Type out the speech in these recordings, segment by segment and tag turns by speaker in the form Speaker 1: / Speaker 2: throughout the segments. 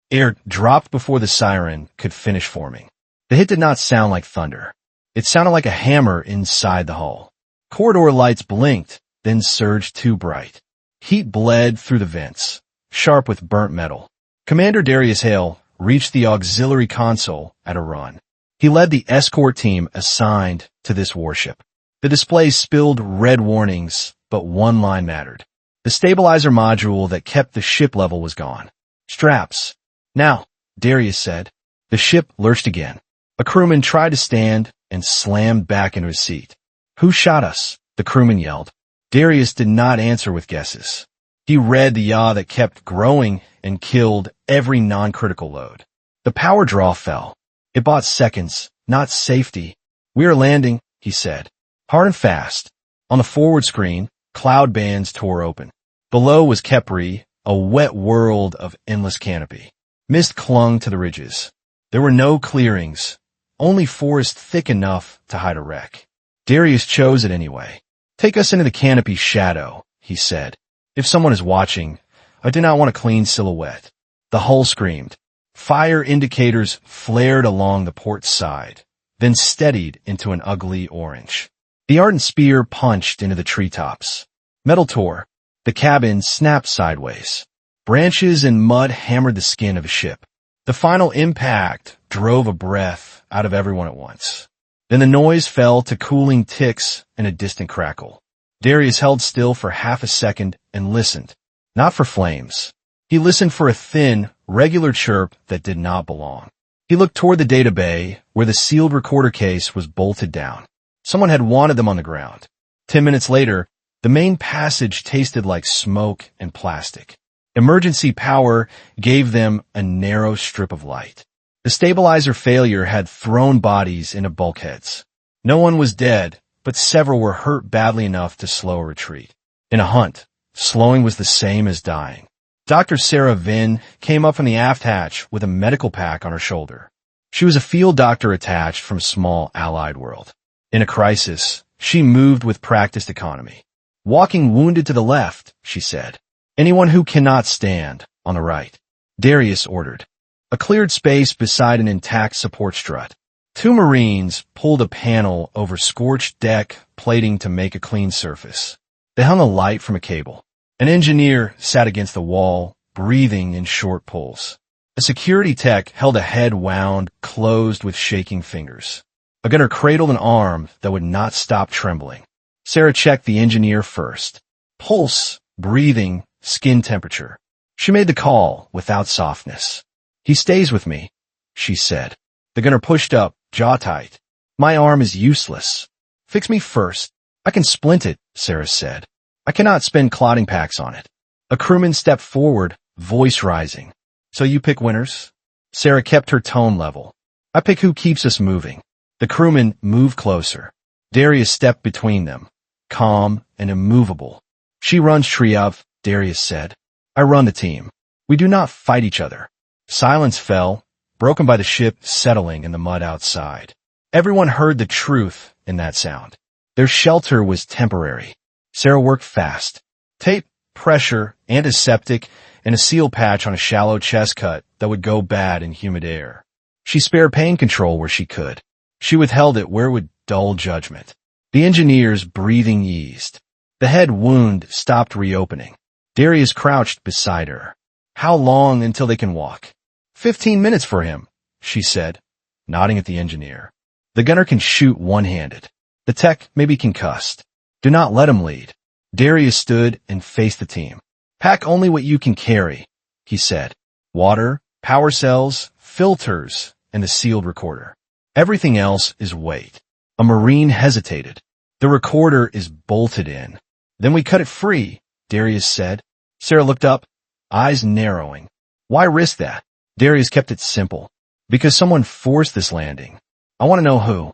Speaker 1: Air dropped before the siren could finish forming. The hit did not sound like thunder. It sounded like a hammer inside the hull. Corridor lights blinked, then surged too bright. Heat bled through the vents, sharp with burnt metal. Commander Darius Hale reached the auxiliary console at a run. He led the escort team assigned to this warship. The display spilled red warnings, but one line mattered. The stabilizer module that kept the ship level was gone. Straps. Now, Darius said. The ship lurched again. A crewman tried to stand and slammed back into his seat. Who shot us? The crewman yelled. Darius did not answer with guesses. He read the yaw that kept growing and killed every non-critical load. The power draw fell. It bought seconds, not safety. We are landing, he said. Hard and fast. On the forward screen, cloud bands tore open. Below was Khepri, a wet world of endless canopy. Mist clung to the ridges. There were no clearings, only forest thick enough to hide a wreck. Darius chose it anyway. Take us into the canopy shadow, he said. If someone is watching, I do not want a clean silhouette. The hull screamed. Fire indicators flared along the port side, then steadied into an ugly orange. The ardent spear punched into the treetops. Metal tore. The cabin snapped sideways. Branches and mud hammered the skin of a ship. The final impact drove a breath out of everyone at once. Then the noise fell to cooling ticks and a distant crackle. Darius held still for half a second and listened. Not for flames. He listened for a thin, regular chirp that did not belong. He looked toward the data bay, where the sealed recorder case was bolted down. Someone had wanted them on the ground. 10 minutes later, the main passage tasted like smoke and plastic. Emergency power gave them a narrow strip of light. The stabilizer failure had thrown bodies into bulkheads. No one was dead, but several were hurt badly enough to slow a retreat. In a hunt, slowing was the same as dying. Doctor Sera Venn came up from the aft hatch with a medical pack on her shoulder. She was a field doctor attached from a small allied world. In a crisis, she moved with practiced economy. Walking wounded to the left, she said. Anyone who cannot stand, on the right. Darius ordered. A cleared space beside an intact support strut. 2 Marines pulled a panel over scorched deck plating to make a clean surface. They hung a light from a cable. An engineer sat against the wall, breathing in short pulls. A security tech held a head wound, closed with shaking fingers. A gunner cradled an arm that would not stop trembling. Sarah checked the engineer first. Pulse, breathing, skin temperature. She made the call without softness. He stays with me, she said. The gunner pushed up, jaw tight. My arm is useless. Fix me first. I can splint it, Sarah said. I cannot spend clotting packs on it. A crewman stepped forward, voice rising. So you pick winners? Sarah kept her tone level. I pick who keeps us moving. The crewman moved closer. Darius stepped between them, calm and immovable. She runs triage, Darius said. I run the team. We do not fight each other. Silence fell, broken by the ship settling in the mud outside. Everyone heard the truth in that sound. Their shelter was temporary. Sarah worked fast. Tape, pressure, antiseptic, and a seal patch on a shallow chest cut that would go bad in humid air. She spared pain control where she could. She withheld it where it would dull judgment. The engineer's breathing eased. The head wound stopped reopening. Darius crouched beside her. How long until they can walk? 15 minutes for him, she said, nodding at the engineer. The gunner can shoot one-handed. The tech may be concussed. Do not let him lead. Darius stood and faced the team. Pack only what you can carry, he said. Water, power cells, filters, and the sealed recorder. Everything else is weight. A Marine hesitated. The recorder is bolted in. Then we cut it free, Darius said. Sarah looked up, eyes narrowing. Why risk that? Darius kept it simple. Because someone forced this landing. I want to know who.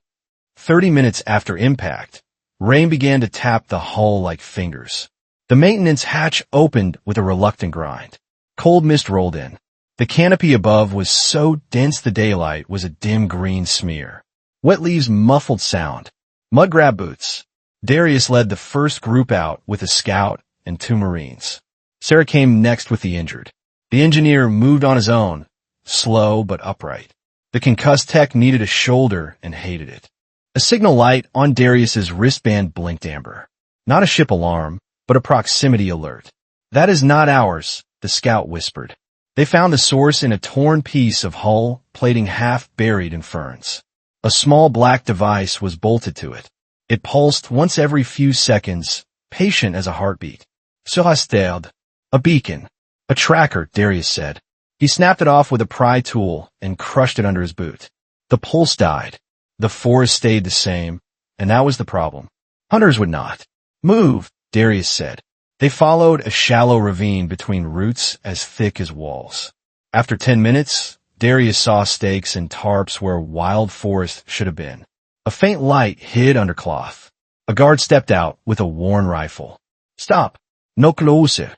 Speaker 1: 30 minutes after impact, rain began to tap the hull like fingers. The maintenance hatch opened with a reluctant grind. Cold mist rolled in. The canopy above was so dense the daylight was a dim green smear. Wet leaves muffled sound. Mud grab boots. Darius led the first group out with a scout and 2 Marines. Sarah came next with the injured. The engineer moved on his own, slow but upright. The concussed tech needed a shoulder and hated it. A signal light on Darius's wristband blinked amber. Not a ship alarm, but a proximity alert. "That is not ours," the scout whispered. They found the source in a torn piece of hull plating half buried in ferns. A small black device was bolted to it. It pulsed once every few seconds, patient as a heartbeat. "Surasterd." "A beacon." "A tracker," Darius said. He snapped it off with a pry tool and crushed it under his boot. The pulse died. The forest stayed the same, and that was the problem. Hunters would not move, Darius said. They followed a shallow ravine between roots as thick as walls. After 10 minutes, Darius saw stakes and tarps where wild forest should have been. A faint light hid under cloth. A guard stepped out with a worn rifle. "Stop. No closer."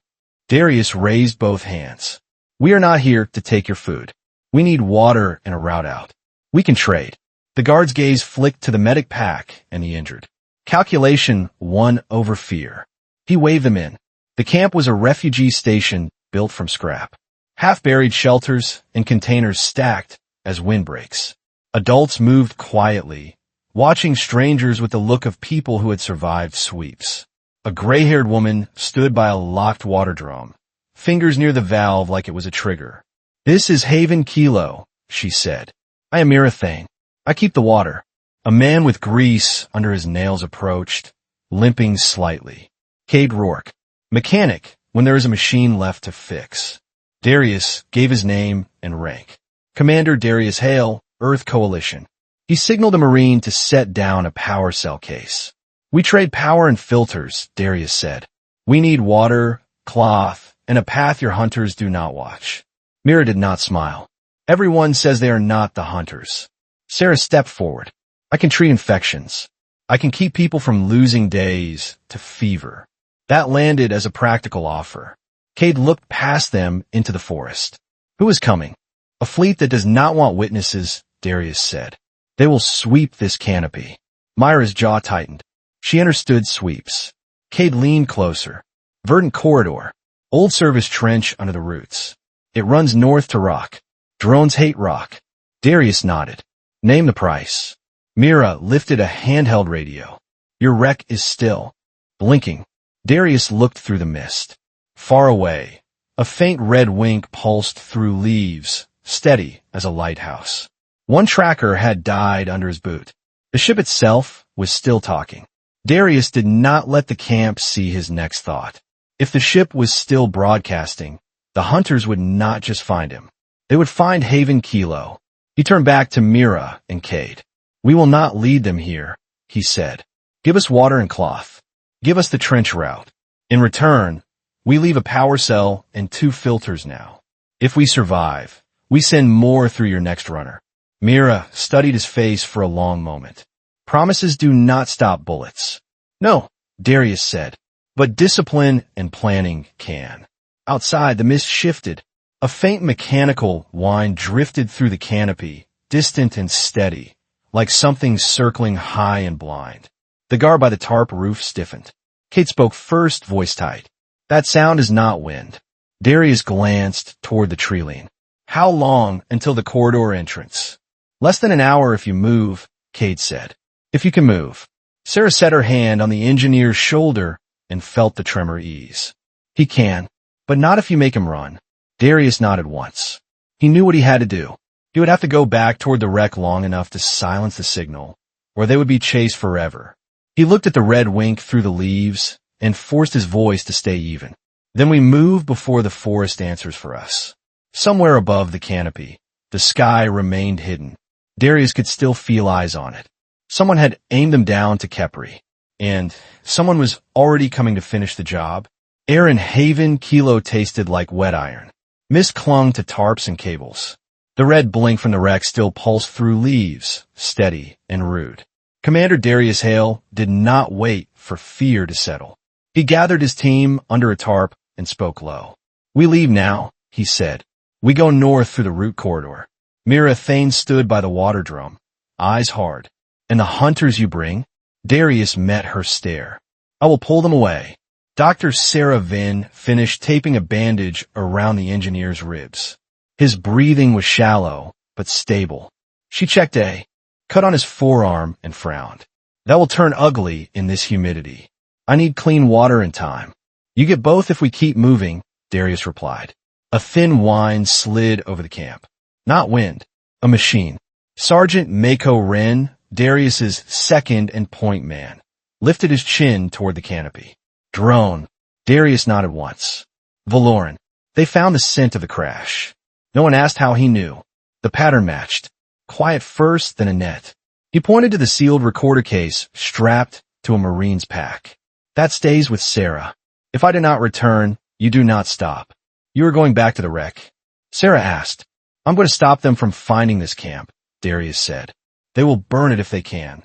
Speaker 1: Darius raised both hands. "We are not here to take your food. We need water and a route out. We can trade." The guard's gaze flicked to the medic pack and the injured. Calculation won over fear. He waved them in. The camp was a refugee station built from scrap. Half-buried shelters and containers stacked as windbreaks. Adults moved quietly, watching strangers with the look of people who had survived sweeps. A gray-haired woman stood by a locked water drum, fingers near the valve like it was a trigger. "This is Haven Kilo," she said. "I am Mirathane. I keep the water." A man with grease under his nails approached, limping slightly. Cade Rourke. "Mechanic, when there is a machine left to fix." Darius gave his name and rank. "Commander Darius Hale, Earth Coalition." He signaled a Marine to set down a power cell case. "We trade power and filters," Darius said. "We need water, cloth, and a path your hunters do not watch." Mira did not smile. "Everyone says they are not the hunters." Sera stepped forward. "I can treat infections. I can keep people from losing days to fever." That landed as a practical offer. Cade looked past them into the forest. "Who is coming?" "A fleet that does not want witnesses," Darius said. "They will sweep this canopy." Myra's jaw tightened. She understood sweeps. Cade leaned closer. "Verdant corridor. Old service trench under the roots. It runs north to rock. Drones hate rock." Darius nodded. "Name the price." Mira lifted a handheld radio. "Your wreck is still blinking." Darius looked through the mist. Far away, a faint red wink pulsed through leaves, steady as a lighthouse. One tracker had died under his boot. The ship itself was still talking. Darius did not let the camp see his next thought. If the ship was still broadcasting, the hunters would not just find him. They would find Haven Kilo. He turned back to Mira and Cade. "We will not lead them here," he said. "Give us water and cloth. Give us the trench route. In return, we leave a power cell and 2 filters now. If we survive, we send more through your next runner." Mira studied his face for a long moment. "Promises do not stop bullets." "No," Darius said, "but discipline and planning can." Outside, the mist shifted. A faint mechanical whine drifted through the canopy, distant and steady, like something circling high and blind. The guard by the tarp roof stiffened. Cade spoke first, voice tight. "That sound is not wind." Darius glanced toward the tree line. "How long until the corridor entrance?" "Less than an hour if you move," Cade said. "If you can move." Sera set her hand on the engineer's shoulder and felt the tremor ease. "He can, but not if you make him run." Darius nodded once. He knew what he had to do. He would have to go back toward the wreck long enough to silence the signal, or they would be chased forever. He looked at the red wink through the leaves and forced his voice to stay even. "Then we move before the forest answers for us." Somewhere above the canopy, the sky remained hidden. Darius could still feel eyes on it. Someone had aimed them down to Khepri, and someone was already coming to finish the job. Air in Haven Kilo tasted like wet iron. Mist clung to tarps and cables. The red blink from the wreck still pulsed through leaves, steady and rude. Commander Darius Hale did not wait for fear to settle. He gathered his team under a tarp and spoke low. "We leave now," he said. "We go north through the route corridor." Mira Thane stood by the water drum, eyes hard. "And the hunters you bring?" Darius met her stare. "I will pull them away." Doctor Sera Venn finished taping a bandage around the engineer's ribs. His breathing was shallow, but stable. She checked a cut on his forearm and frowned. That will turn ugly in this humidity. I need clean water and time. You get both if we keep moving, Darius replied. A thin whine slid over the camp. Not wind. A machine. Sergeant Mako Wren, Darius's second and point man, lifted his chin toward the canopy. Drone. Darius nodded once. Valoran. They found the scent of the crash. No one asked how he knew. The pattern matched. Quiet first, then a net. He pointed to the sealed recorder case strapped to a Marine's pack. That stays with Sera. If I do not return, you do not stop. You are going back to the wreck. Sera asked. I'm going to stop them from finding this camp, Darius said. They will burn it if they can.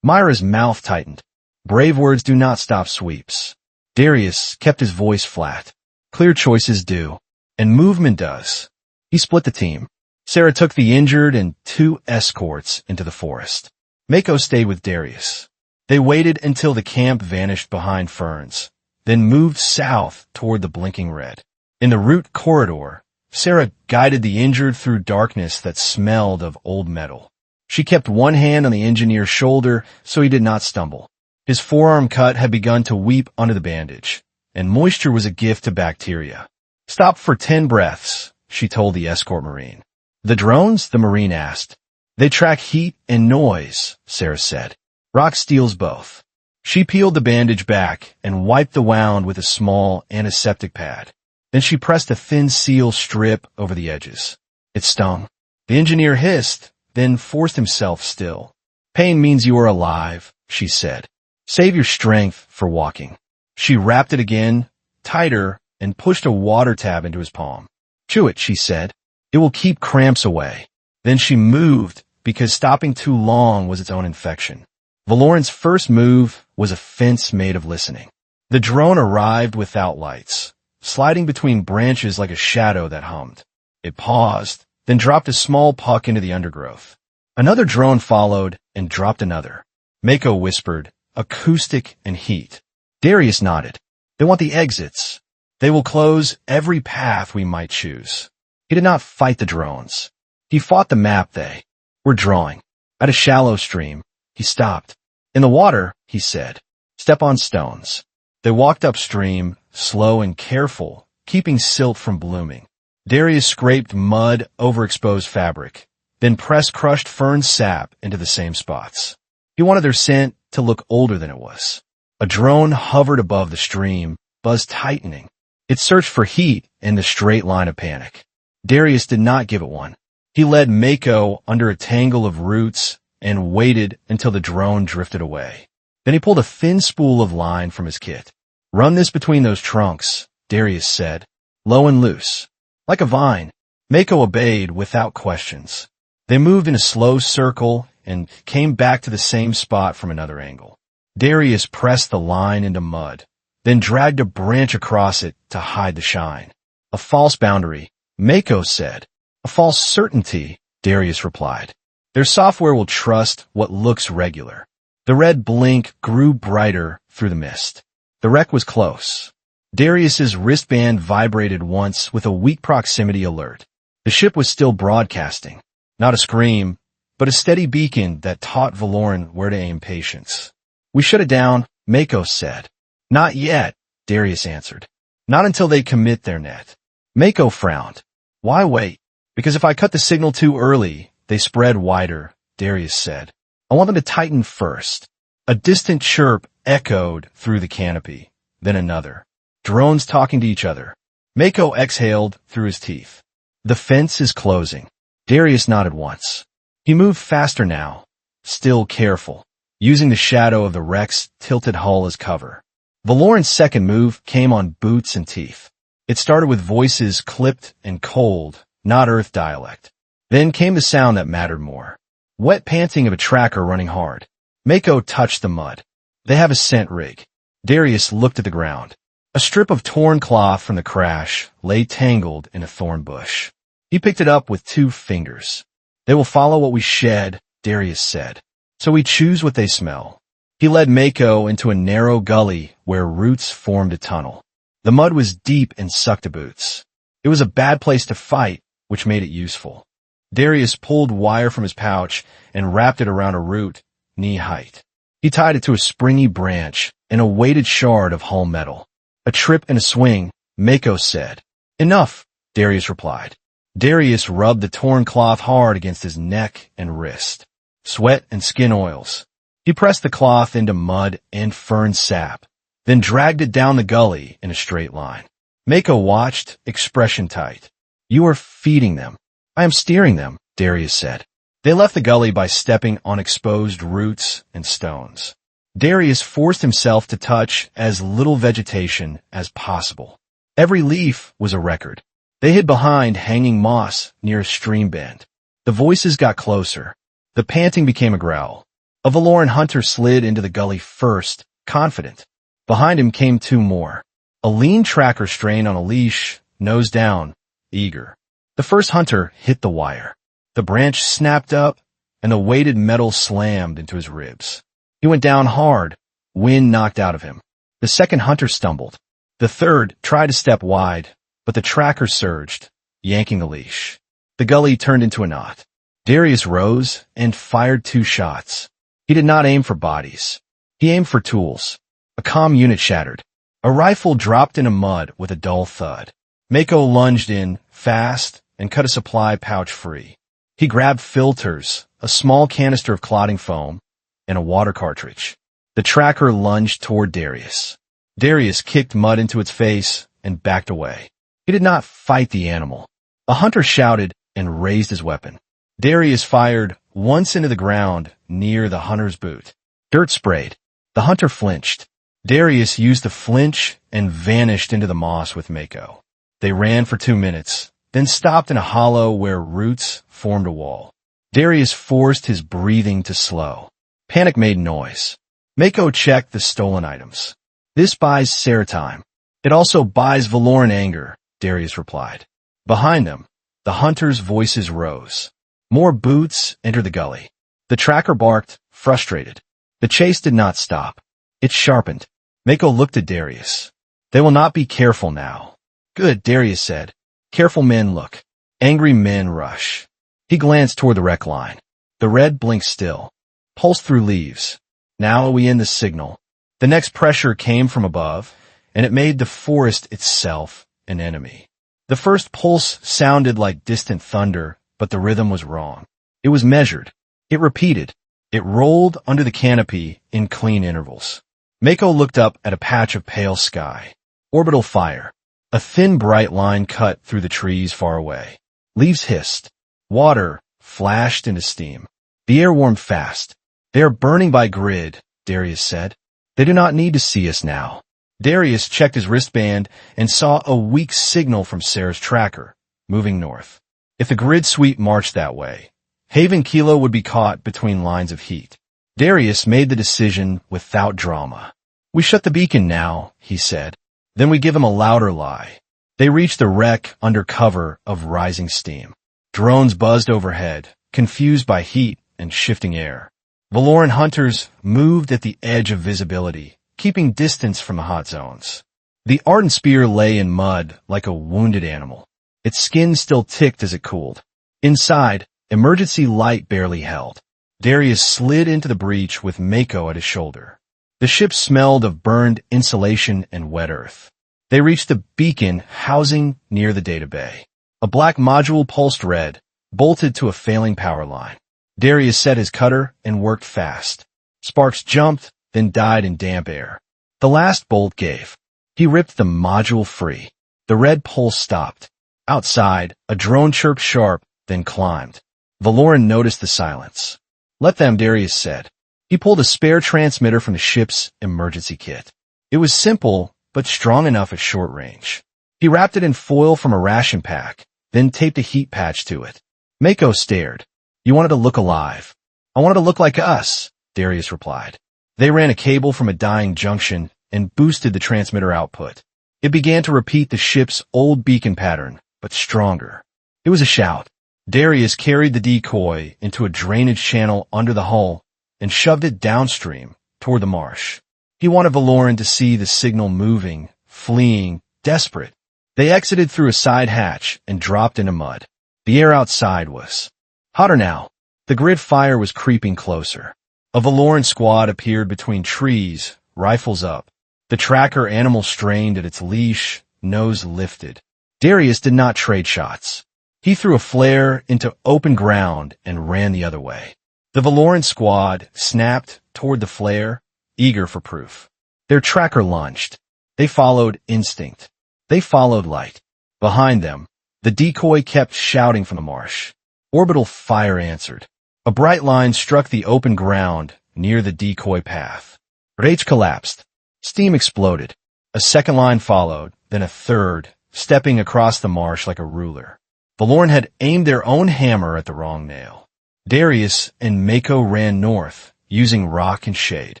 Speaker 1: Myra's mouth tightened. Brave words do not stop sweeps. Darius kept his voice flat. Clear choices do. And movement does. He split the team. Sera took the injured and 2 escorts into the forest. Mako stayed with Darius. They waited until the camp vanished behind ferns, then moved south toward the blinking red. In the route corridor, Sera guided the injured through darkness that smelled of old metal. She kept one hand on the engineer's shoulder so he did not stumble. His forearm cut had begun to weep under the bandage, and moisture was a gift to bacteria. Stop for 10 breaths, she told the escort Marine. The drones? The Marine asked. They track heat and noise, Sera said. Rock steals both. She peeled the bandage back and wiped the wound with a small antiseptic pad. Then she pressed a thin seal strip over the edges. It stung. The engineer hissed, then forced himself still. Pain means you are alive, she said. Save your strength for walking. She wrapped it again, tighter, and pushed a water tab into his palm. Chew it, she said. It will keep cramps away. Then she moved, because stopping too long was its own infection. Valoran's first move was a fence made of listening. The drone arrived without lights, sliding between branches like a shadow that hummed. It paused, then dropped a small puck into the undergrowth. Another drone followed and dropped another. Mako whispered, acoustic and heat. Darius nodded. They want the exits. They will close every path we might choose. He did not fight the drones. He fought the map they were drawing. At a shallow stream, he stopped. In the water, he said, step on stones. They walked upstream, slow and careful, keeping silt from blooming. Darius scraped mud over exposed fabric, then pressed crushed fern sap into the same spots. He wanted their scent to look older than it was. A drone hovered above the stream, buzz tightening. It searched for heat in the straight line of panic. Darius did not give it one. He led Mako under a tangle of roots and waited until the drone drifted away. Then he pulled a thin spool of line from his kit. Run this between those trunks, Darius said, low and loose. Like a vine. Mako obeyed without questions. They moved in a slow circle and came back to the same spot from another angle. Darius pressed the line into mud, then dragged a branch across it to hide the shine. A false boundary, Mako said. A false certainty, Darius replied. Their software will trust what looks regular. The red blink grew brighter through the mist. The wreck was close. Darius's wristband vibrated once with a weak proximity alert. The ship was still broadcasting. Not a scream, but a steady beacon that taught Valoran where to aim patience. We shut it down, Mako said. Not yet, Darius answered. Not until they commit their net. Mako frowned. Why wait? Because if I cut the signal too early, they spread wider, Darius said. I want them to tighten first. A distant chirp echoed through the canopy, then another. Drones talking to each other. Mako exhaled through his teeth. The fence is closing. Darius nodded once. He moved faster now, still careful, using the shadow of the wreck's tilted hull as cover. Valoran's second move came on boots and teeth. It started with voices clipped and cold, not Earth dialect. Then came the sound that mattered more. Wet panting of a tracker running hard. Mako touched the mud. They have a scent rig. Darius looked at the ground. A strip of torn cloth from the crash lay tangled in a thorn bush. He picked it up with 2 fingers. They will follow what we shed, Darius said. So we choose what they smell. He led Mako into a narrow gully where roots formed a tunnel. The mud was deep and sucked to boots. It was a bad place to fight, which made it useful. Darius pulled wire from his pouch and wrapped it around a root, knee-height. He tied it to a springy branch and a weighted shard of hull metal. "A trip and a swing," Mako said. "Enough," Darius replied. Darius rubbed the torn cloth hard against his neck and wrist. Sweat and skin oils. He pressed the cloth into mud and fern sap, then dragged it down the gully in a straight line. Mako watched, expression tight. "You are feeding them." "I am steering them," Darius said. They left the gully by stepping on exposed roots and stones. Darius forced himself to touch as little vegetation as possible. Every leaf was a record. They hid behind hanging moss near a stream bend. The voices got closer. The panting became a growl. A Valoran hunter slid into the gully first, confident. Behind him came two more. A lean tracker strained on a leash, nose down, eager. The first hunter hit the wire. The branch snapped up, and the weighted metal slammed into his ribs. He went down hard, wind knocked out of him. The second hunter stumbled. The third tried to step wide, but the tracker surged, yanking the leash. The gully turned into a knot. Darius rose and fired 2 shots. He did not aim for bodies. He aimed for tools. A comm unit shattered. A rifle dropped into mud with a dull thud. Mako lunged in, fast, and cut a supply pouch free. He grabbed filters, a small canister of clotting foam, and a water cartridge. The tracker lunged toward Darius. Darius kicked mud into its face and backed away. He did not fight the animal. A hunter shouted and raised his weapon. Darius fired once into the ground near the hunter's boot. Dirt sprayed. The hunter flinched. Darius used the flinch and vanished into the moss with Mako. They ran for 2 minutes, then stopped in a hollow where roots formed a wall. Darius forced his breathing to slow. Panic made noise. Mako checked the stolen items. "This buys Sera time. It also buys Valoran anger," Darius replied. Behind them, the hunters' voices rose. More boots entered the gully. The tracker barked, frustrated. The chase did not stop. It sharpened. Mako looked at Darius. "They will not be careful now." "Good," Darius said. "Careful men look. Angry men rush." He glanced toward the wreck line. The red blinked still. Pulsed through leaves. Now we end the signal. The next pressure came from above, and it made the forest itself an enemy. The first pulse sounded like distant thunder, but the rhythm was wrong. It was measured. It repeated. It rolled under the canopy in clean intervals. Mako looked up at a patch of pale sky. Orbital fire. A thin bright line cut through the trees far away. Leaves hissed. Water flashed into steam. The air warmed fast. "They are burning by grid," Darius said. "They do not need to see us now." Darius checked his wristband and saw a weak signal from Sera's tracker, moving north. If the grid sweep marched that way, Haven Kilo would be caught between lines of heat. Darius made the decision without drama. "We shut the beacon now," he said. Then we give him a louder lie. They reached the wreck under cover of rising steam. Drones buzzed overhead, confused by heat and shifting air. Valoran hunters moved at the edge of visibility, keeping distance from the hot zones. The ardent spear lay in mud like a wounded animal. Its skin still ticked as it cooled. Inside, emergency light barely held. Darius slid into the breach with Mako at his shoulder. The ship smelled of burned insulation and wet earth. They reached the beacon housing near the data bay. A black module pulsed red, bolted to a failing power line. Darius set his cutter and worked fast. Sparks jumped, then died in damp air. The last bolt gave. He ripped the module free. The red pulse stopped. Outside, a drone chirped sharp, then climbed. Valoran noticed the silence. "Let them," Darius said. He pulled a spare transmitter from the ship's emergency kit. It was simple, but strong enough at short range. He wrapped it in foil from a ration pack, then taped a heat patch to it. Mako stared. "You wanted to look alive." "I wanted to look like us," Darius replied. They ran a cable from a dying junction and boosted the transmitter output. It began to repeat the ship's old beacon pattern, but stronger. It was a shout. Darius carried the decoy into a drainage channel under the hull and shoved it downstream toward the marsh. He wanted Valoran to see the signal moving, fleeing, desperate. They exited through a side hatch and dropped into mud. The air outside was hotter now. The grid fire was creeping closer. A Valoran squad appeared between trees, rifles up. The tracker animal strained at its leash, nose lifted. Darius did not trade shots. He threw a flare into open ground and ran the other way. The Valoran squad snapped toward the flare, eager for proof. Their tracker lunged. They followed instinct. They followed light. Behind them, the decoy kept shouting from the marsh. Orbital fire answered. A bright line struck the open ground near the decoy path. Rage collapsed. Steam exploded. A second line followed, then a third, stepping across the marsh like a ruler. Valoran had aimed their own hammer at the wrong nail. Darius and Mako ran north, using rock and shade.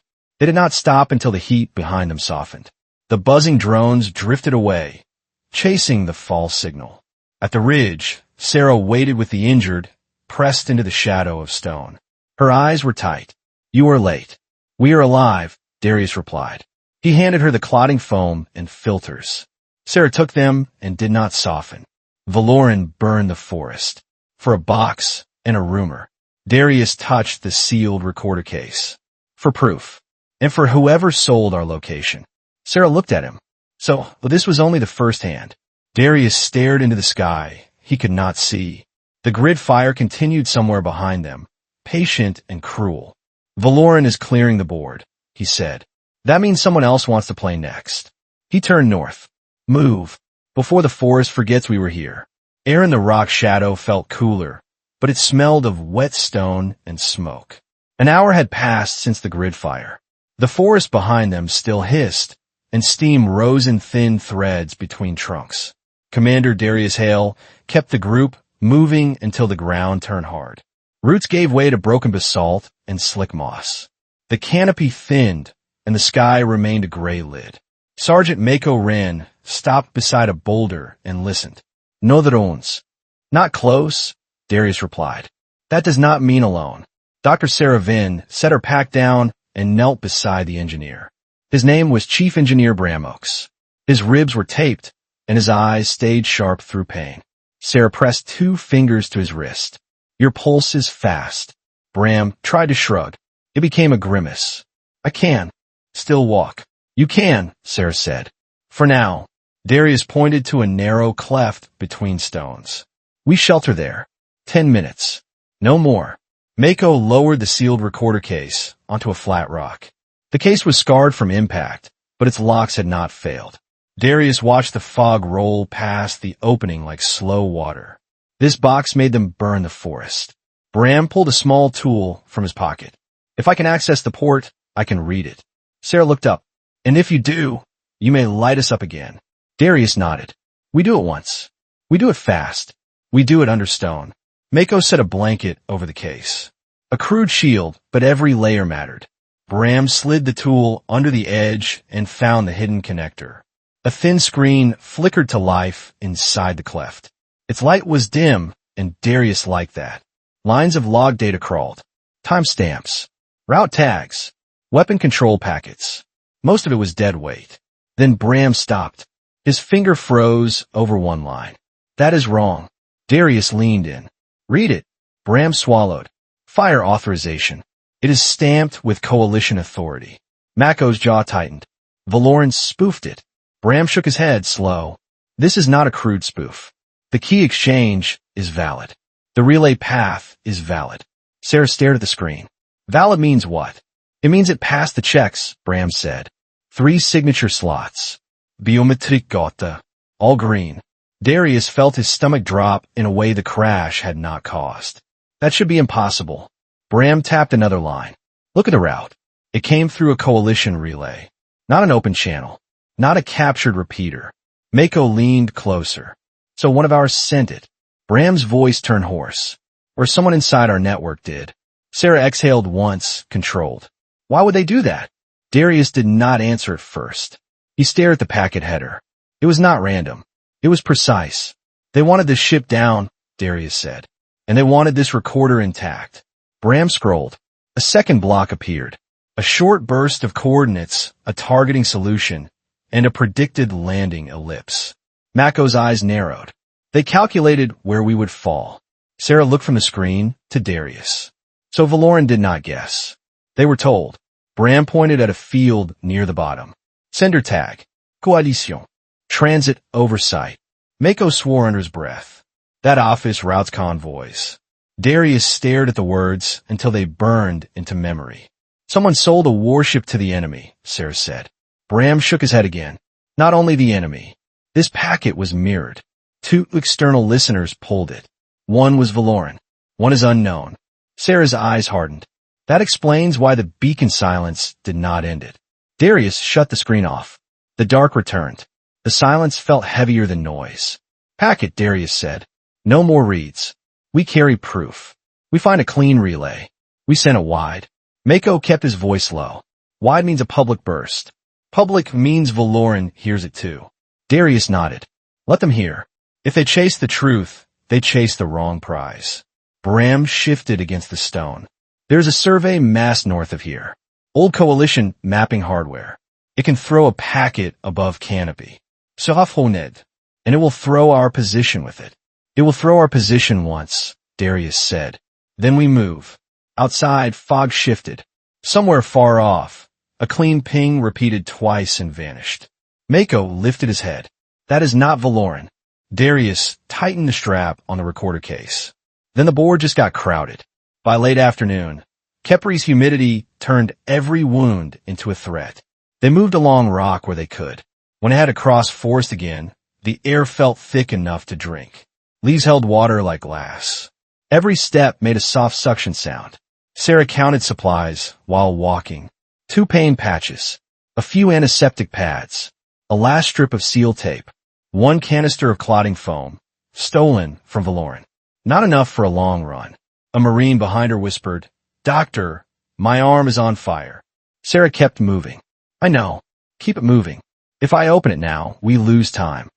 Speaker 1: They did not stop until the heat behind them softened. The buzzing drones drifted away, chasing the false signal. At the ridge, Sera waited with the injured, pressed into the shadow of stone. Her eyes were tight. "You are late." "We are alive," Darius replied. He handed her the clotting foam and filters. Sera took them and did not soften. Valoran burned the forest. For a box and a rumor. Darius touched the sealed recorder case. "For proof. And for whoever sold our location." Sera looked at him. So, this was only the first hand. Darius stared into the sky. He could not see. The grid fire continued somewhere behind them, patient and cruel. "Valoran is clearing the board," he said. "That means someone else wants to play next." He turned north. "Move, before the forest forgets we were here." Air in the rock shadow felt cooler, but it smelled of wet stone and smoke. An hour had passed since the grid fire. The forest behind them still hissed, and steam rose in thin threads between trunks. Commander Darius Hale kept the group moving until the ground turned hard. Roots gave way to broken basalt and slick moss. The canopy thinned, and the sky remained a gray lid. Sergeant Mako Wren stopped beside a boulder and listened. "No drones." "Not close," Darius replied. "That does not mean alone." Dr. Sera Venn set her pack down and knelt beside the engineer. His name was Chief Engineer Bramokes. His ribs were taped, and his eyes stayed sharp through pain. Sera pressed 2 fingers to his wrist. "Your pulse is fast." Bram tried to shrug. It became a grimace. "I can still walk." "You can," Sera said. "For now." Darius pointed to a narrow cleft between stones. "We shelter there. 10 minutes. No more." Mako lowered the sealed recorder case onto a flat rock. The case was scarred from impact, but its locks had not failed. Darius watched the fog roll past the opening like slow water. This box made them burn the forest. Bram pulled a small tool from his pocket. "If I can access the port, I can read it." Sera looked up. "And if you do, you may light us up again." Darius nodded. "We do it once. We do it fast. We do it under stone." Mako set a blanket over the case. A crude shield, but every layer mattered. Bram slid the tool under the edge and found the hidden connector. A thin screen flickered to life inside the cleft. Its light was dim, and Darius liked that. Lines of log data crawled. Timestamps. Route tags. Weapon control packets. Most of it was dead weight. Then Bram stopped. His finger froze over one line. "That is wrong." Darius leaned in. "Read it." Bram swallowed. "Fire authorization. It is stamped with coalition authority." Mako's jaw tightened. Valoran spoofed it. Bram shook his head, slow. "This is not a crude spoof. The key exchange is valid. The relay path is valid." Sera stared at the screen. "Valid means what?" "It means it passed the checks," Bram said. 3 signature slots. Biometric data. All green. Darius felt his stomach drop in a way the crash had not caused. "That should be impossible." Bram tapped another line. "Look at the route." It came through a coalition relay. Not an open channel. Not a captured repeater. Mako leaned closer. "So one of ours sent it." Bram's voice turned hoarse. "Or someone inside our network did." Sera exhaled once, controlled. "Why would they do that?" Darius did not answer at first. He stared at the packet header. It was not random. It was precise. "They wanted this ship down," Darius said. "And they wanted this recorder intact." Bram scrolled. A second block appeared. A short burst of coordinates, a targeting solution, and a predicted landing ellipse. Mako's eyes narrowed. They calculated where we would fall. Sera looked from the screen to Darius. So Valoran did not guess. They were told. Bram pointed at a field near the bottom. Sender tag. Coalition. Transit oversight. Mako swore under his breath. That office routes convoys. Darius stared at the words until they burned into memory. Someone sold a warship to the enemy, Sera said. Bram shook his head again. Not only the enemy. This packet was mirrored. 2 external listeners pulled it. One was Valoran. One is unknown. Sera's eyes hardened. That explains why the beacon silence did not end it. Darius shut the screen off. The dark returned. The silence felt heavier than noise. Packet, Darius said. No more reads. We carry proof. We find a clean relay. We sent it wide. Mako kept his voice low. Wide means a public burst. Public means Valoran hears it too. Darius nodded. Let them hear. If they chase the truth, they chase the wrong prize. Bram shifted against the stone. There's a survey mass north of here. Old Coalition mapping hardware. It can throw a packet above canopy. Humid. And it will throw our position with it. It will throw our position once, Darius said. Then we move. Outside, fog shifted. Somewhere far off, a clean ping repeated twice and vanished. Mako lifted his head. That is not Valoran. Darius tightened the strap on the recorder case. Then the board just got crowded. By late afternoon, Khepri's humidity turned every wound into a threat. They moved along rock where they could. When it had to cross forest again, the air felt thick enough to drink. Leaves held water like glass. Every step made a soft suction sound. Sera counted supplies while walking. 2 pain patches, a few antiseptic pads, a last strip of seal tape, 1 canister of clotting foam, stolen from Valoran. Not enough for a long run. A Marine behind her whispered, Doctor, my arm is on fire. Sera kept moving. I know. Keep it moving. If I open it now, we lose time.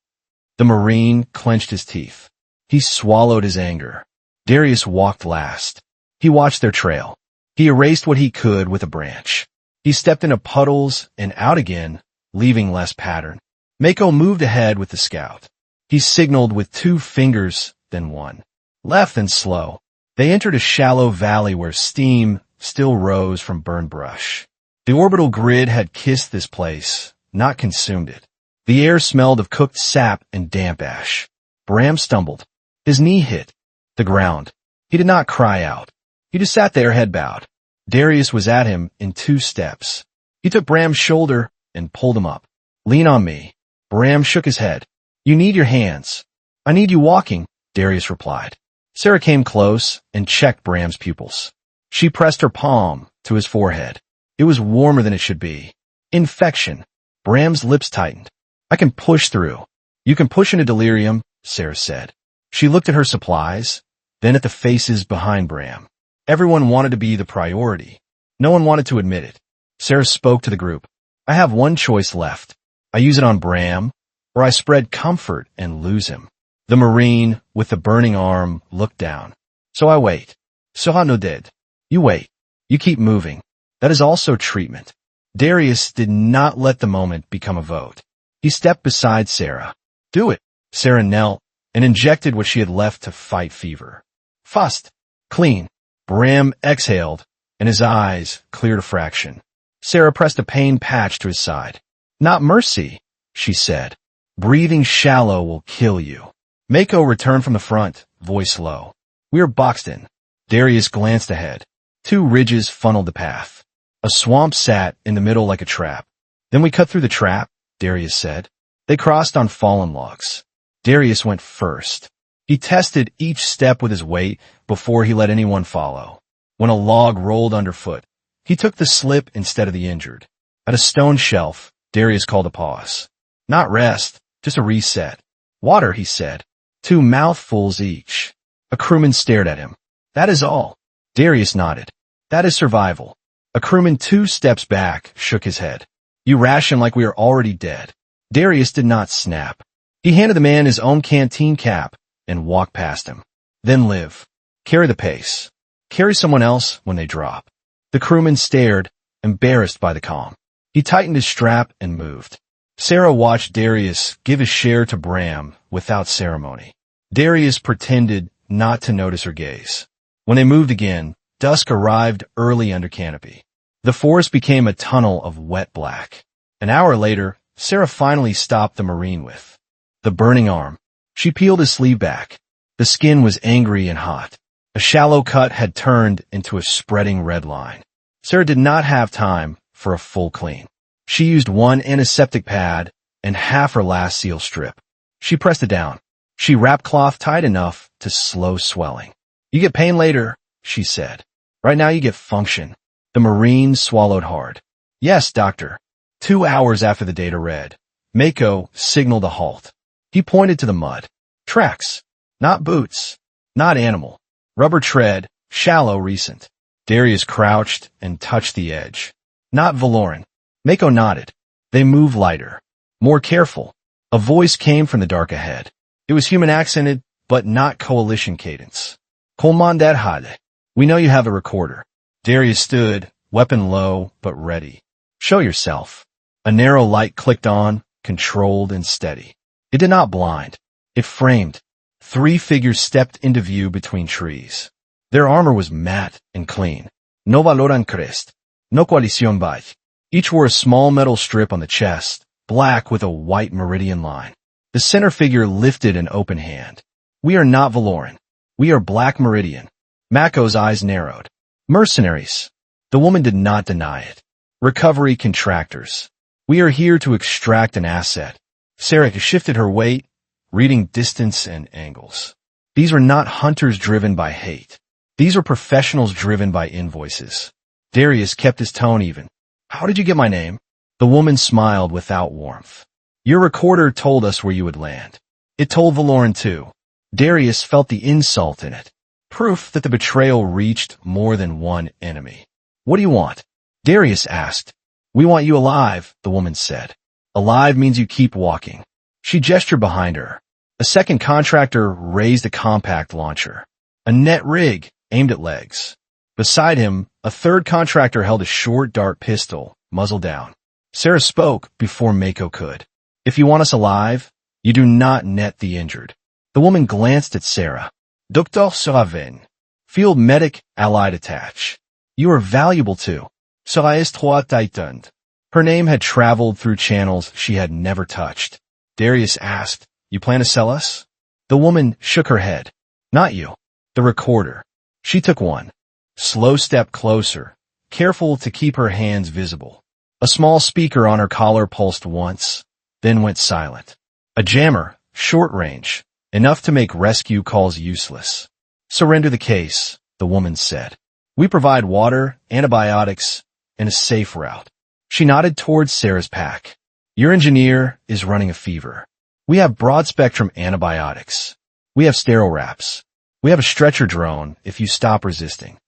Speaker 1: The Marine clenched his teeth. He swallowed his anger. Darius walked last. He watched their trail. He erased what he could with a branch. He stepped into puddles and out again, leaving less pattern. Mako moved ahead with the scout. He signaled with 2 fingers, then 1. Left and slow. They entered a shallow valley where steam still rose from burned brush. The orbital grid had kissed this place, not consumed it. The air smelled of cooked sap and damp ash. Bram stumbled. His knee hit the ground. He did not cry out. He just sat there, head bowed. Darius was at him in 2 steps. He took Bram's shoulder and pulled him up. Lean on me. Bram shook his head. You need your hands. I need you walking, Darius replied. Sera came close and checked Bram's pupils. She pressed her palm to his forehead. It was warmer than it should be. Infection. Bram's lips tightened. I can push through. You can push into delirium, Sera said. She looked at her supplies, then at the faces behind Bram. Everyone wanted to be the priority. No one wanted to admit it. Sera spoke to the group. I have one choice left. I use it on Bram, or I spread comfort and lose him. The Marine, with the burning arm, looked down. So I wait. Sera no dead. You wait. You keep moving. That is also treatment. Darius did not let the moment become a vote. He stepped beside Sera. Do it. Sera knelt and injected what she had left to fight fever. Fast. Clean. Bram exhaled, and his eyes cleared a fraction. Sera pressed a pain patch to his side. Not mercy, she said. Breathing shallow will kill you. Mako returned from the front, voice low. We are boxed in. Darius glanced ahead. 2 ridges funneled the path. A swamp sat in the middle like a trap. Then we cut through the trap, Darius said. They crossed on fallen logs. Darius went first. He tested each step with his weight before he let anyone follow. When a log rolled underfoot, he took the slip instead of the injured. At a stone shelf, Darius called a pause. Not rest, just a reset. Water, he said. 2 mouthfuls each. A crewman stared at him. That is all. Darius nodded. That is survival. A crewman 2 steps back shook his head. You ration like we are already dead. Darius did not snap. He handed the man his own canteen cap and walked past him. Then live. Carry the pace. Carry someone else when they drop. The crewman stared, embarrassed by the calm. He tightened his strap and moved. Sera watched Darius give his share to Bram without ceremony. Darius pretended not to notice her gaze. When they moved again, dusk arrived early under canopy. The forest became a tunnel of wet black. An hour later, Sera finally stopped the Marine with the burning arm. She peeled his sleeve back. The skin was angry and hot. A shallow cut had turned into a spreading red line. Sera did not have time for a full clean. She used one antiseptic pad and half her last seal strip. She pressed it down. She wrapped cloth tight enough to slow swelling. "You get pain later," she said. "Right now you get function." The Marine swallowed hard. "Yes, doctor." 2 hours after the data read, Mako signaled a halt. He pointed to the mud. Tracks. Not boots. Not animal. Rubber tread, shallow recent. Darius crouched and touched the edge. Not Valoran. Mako nodded. They moved lighter. More careful. A voice came from the dark ahead. It was human accented, but not coalition cadence. "Colmandat Hade. We know you have a recorder." Darius stood, weapon low, but ready. "Show yourself." A narrow light clicked on, controlled and steady. It did not blind. It framed. 3 figures stepped into view between trees. Their armor was matte and clean. No Valoran crest. No coalición bite. Each wore a small metal strip on the chest, black with a white meridian line. The center figure lifted an open hand. "We are not Valoran. We are Black Meridian." Mako's eyes narrowed. "Mercenaries." The woman did not deny it. "Recovery contractors. We are here to extract an asset." Sera shifted her weight, reading distance and angles. These were not hunters driven by hate. These were professionals driven by invoices. Darius kept his tone even. "How did you get my name?" The woman smiled without warmth. "Your recorder told us where you would land. It told Valoran too." Darius felt the insult in it. Proof that the betrayal reached more than one enemy. "What do you want?" Darius asked. "We want you alive," the woman said. "Alive means you keep walking." She gestured behind her. A second contractor raised a compact launcher. A net rig aimed at legs. Beside him, a third contractor held a short, dark pistol, muzzle down. Sera spoke before Mako could. "If you want us alive, you do not net the injured." The woman glanced at Sera. "Doctor Sera Venn. Field medic, allied attach. You are valuable too." Sera est trop tightened. Her name had traveled through channels she had never touched. Darius asked, "You plan to sell us?" The woman shook her head. "Not you. The recorder." She took one. Slow step closer, careful to keep her hands visible. A small speaker on her collar pulsed once, then went silent. A jammer, short range, enough to make rescue calls useless. "Surrender the case," the woman said. "We provide water, antibiotics, and a safe route." She nodded towards Sera's pack. "Your engineer is running a fever. We have broad-spectrum antibiotics. We have sterile wraps. We have a stretcher drone if you stop resisting."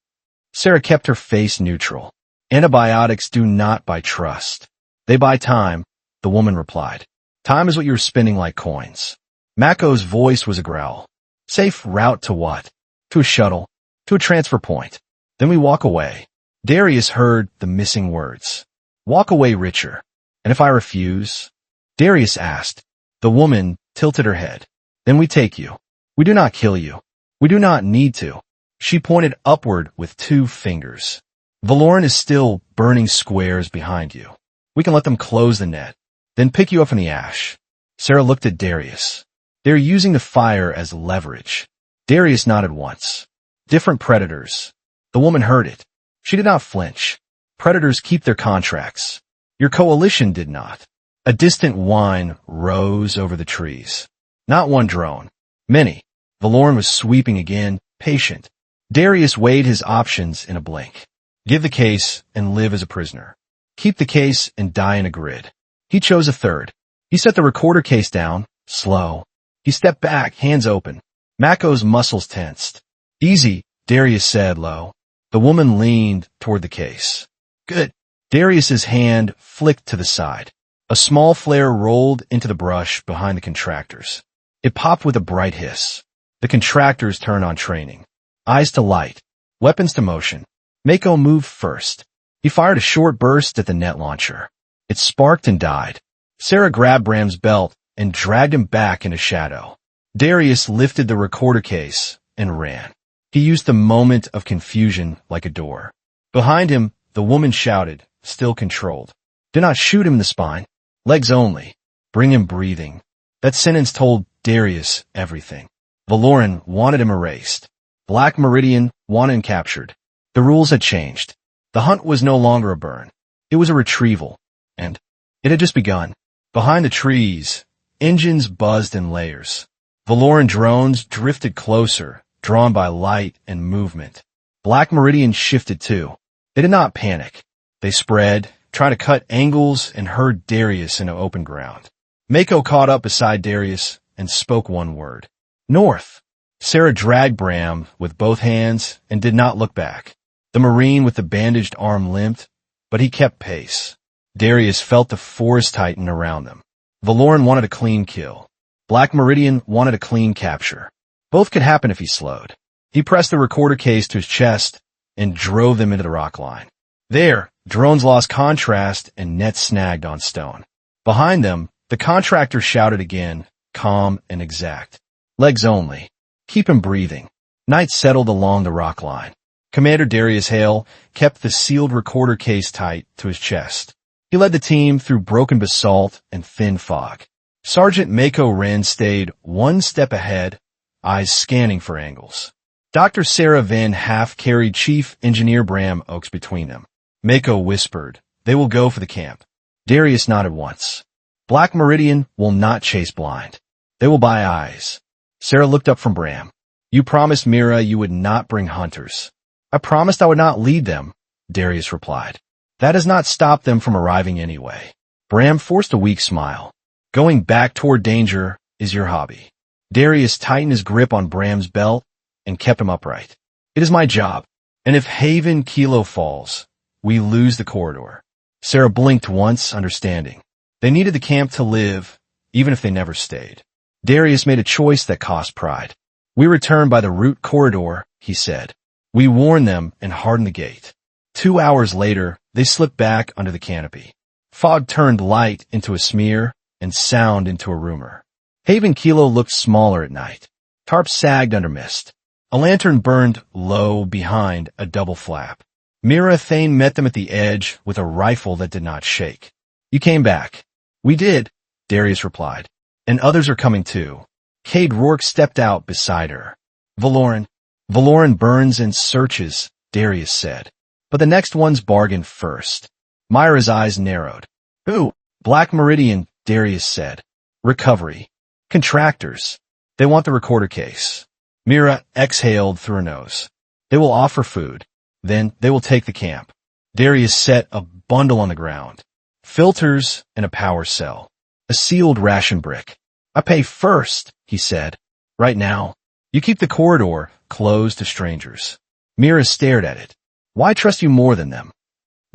Speaker 1: Sera kept her face neutral. "Antibiotics do not buy trust. They buy time," the woman replied. "Time is what you're spending like coins." Mako's voice was a growl. "Safe route to what?" "To a shuttle. To a transfer point. Then we walk away." Darius heard the missing words. "Walk away richer." "And if I refuse?" Darius asked. The woman tilted her head. "Then we take you. We do not kill you. We do not need to." She pointed upward with 2 fingers. "Valoran is still burning squares behind you. We can let them close the net, then pick you up from the ash." Sera looked at Darius. "They're using the fire as leverage." Darius nodded once. "Different predators." The woman heard it. She did not flinch. "Predators keep their contracts. Your coalition did not." A distant whine rose over the trees. Not one drone. Many. Valoran was sweeping again, patient. Darius weighed his options in a blink. Give the case and live as a prisoner. Keep the case and die in a grid. He chose a third. He set the recorder case down, slow. He stepped back, hands open. Mako's muscles tensed. "Easy," Darius said low. The woman leaned toward the case. "Good." Darius's hand flicked to the side. A small flare rolled into the brush behind the contractors. It popped with a bright hiss. The contractors turned on training. Eyes to light. Weapons to motion. Mako moved first. He fired a short burst at the net launcher. It sparked and died. Sera grabbed Bram's belt and dragged him back into shadow. Darius lifted the recorder case and ran. He used the moment of confusion like a door. Behind him, the woman shouted, still controlled. Do not shoot him in the spine. Legs only. Bring him breathing. That sentence told Darius everything. Valoran wanted him erased. Black Meridian wanted him captured. The rules had changed. The hunt was no longer a burn. It was a retrieval. And it had just begun. Behind the trees, engines buzzed in layers. Valoran drones drifted closer, drawn by light and movement. Black Meridian shifted too. They did not panic. They spread, trying to cut angles and herd Darius into open ground. Mako caught up beside Darius and spoke one word. North. Sera dragged Bram with both hands and did not look back. The Marine with the bandaged arm limped, but he kept pace. Darius felt the forest tighten around them. Valoran wanted a clean kill. Black Meridian wanted a clean capture. Both could happen if he slowed. He pressed the recorder case to his chest and drove them into the rock line. There, drones lost contrast and nets snagged on stone. Behind them, the contractor shouted again, calm and exact. Legs only. Keep him breathing. Night settled along the rock line. Commander Darius Hale kept the sealed recorder case tight to his chest. He led the team through broken basalt and thin fog. Sergeant Mako Wren stayed one step ahead, eyes scanning for angles. Dr. Sera Venn half-carried Chief Engineer Bram Oaks between them. Mako whispered, they will go for the camp. Darius nodded once. Black Meridian will not chase blind. They will buy eyes. Sera looked up from Bram. You promised Mira you would not bring hunters. I promised I would not lead them, Darius replied. That has not stopped them from arriving anyway. Bram forced a weak smile. Going back toward danger is your hobby. Darius tightened his grip on Bram's belt and kept him upright. It is my job, and if Haven Kilo falls, we lose the corridor. Sera blinked once, understanding. They needed the camp to live, even if they never stayed. Darius made a choice that cost pride. We return by the route corridor, he said. We warned them and hardened the gate. 2 hours later, they slipped back under the canopy. Fog turned light into a smear and sound into a rumor. Haven Kilo looked smaller at night. Tarp sagged under mist. A lantern burned low behind a double flap. Mira Thane met them at the edge with a rifle that did not shake. You came back. We did, Darius replied. And others are coming too. Cade Rourke stepped out beside her. Valoran burns and searches, Darius said. But the next one's bargained first. Myra's eyes narrowed. Who? Black Meridian, Darius said. Recovery. Contractors. They want the recorder case. Mira exhaled through her nose. They will offer food. Then they will take the camp. Darius set a bundle on the ground. Filters and a power cell. A sealed ration brick. I pay first, he said. Right now. You keep the corridor closed to strangers. Mira stared at it. Why trust you more than them?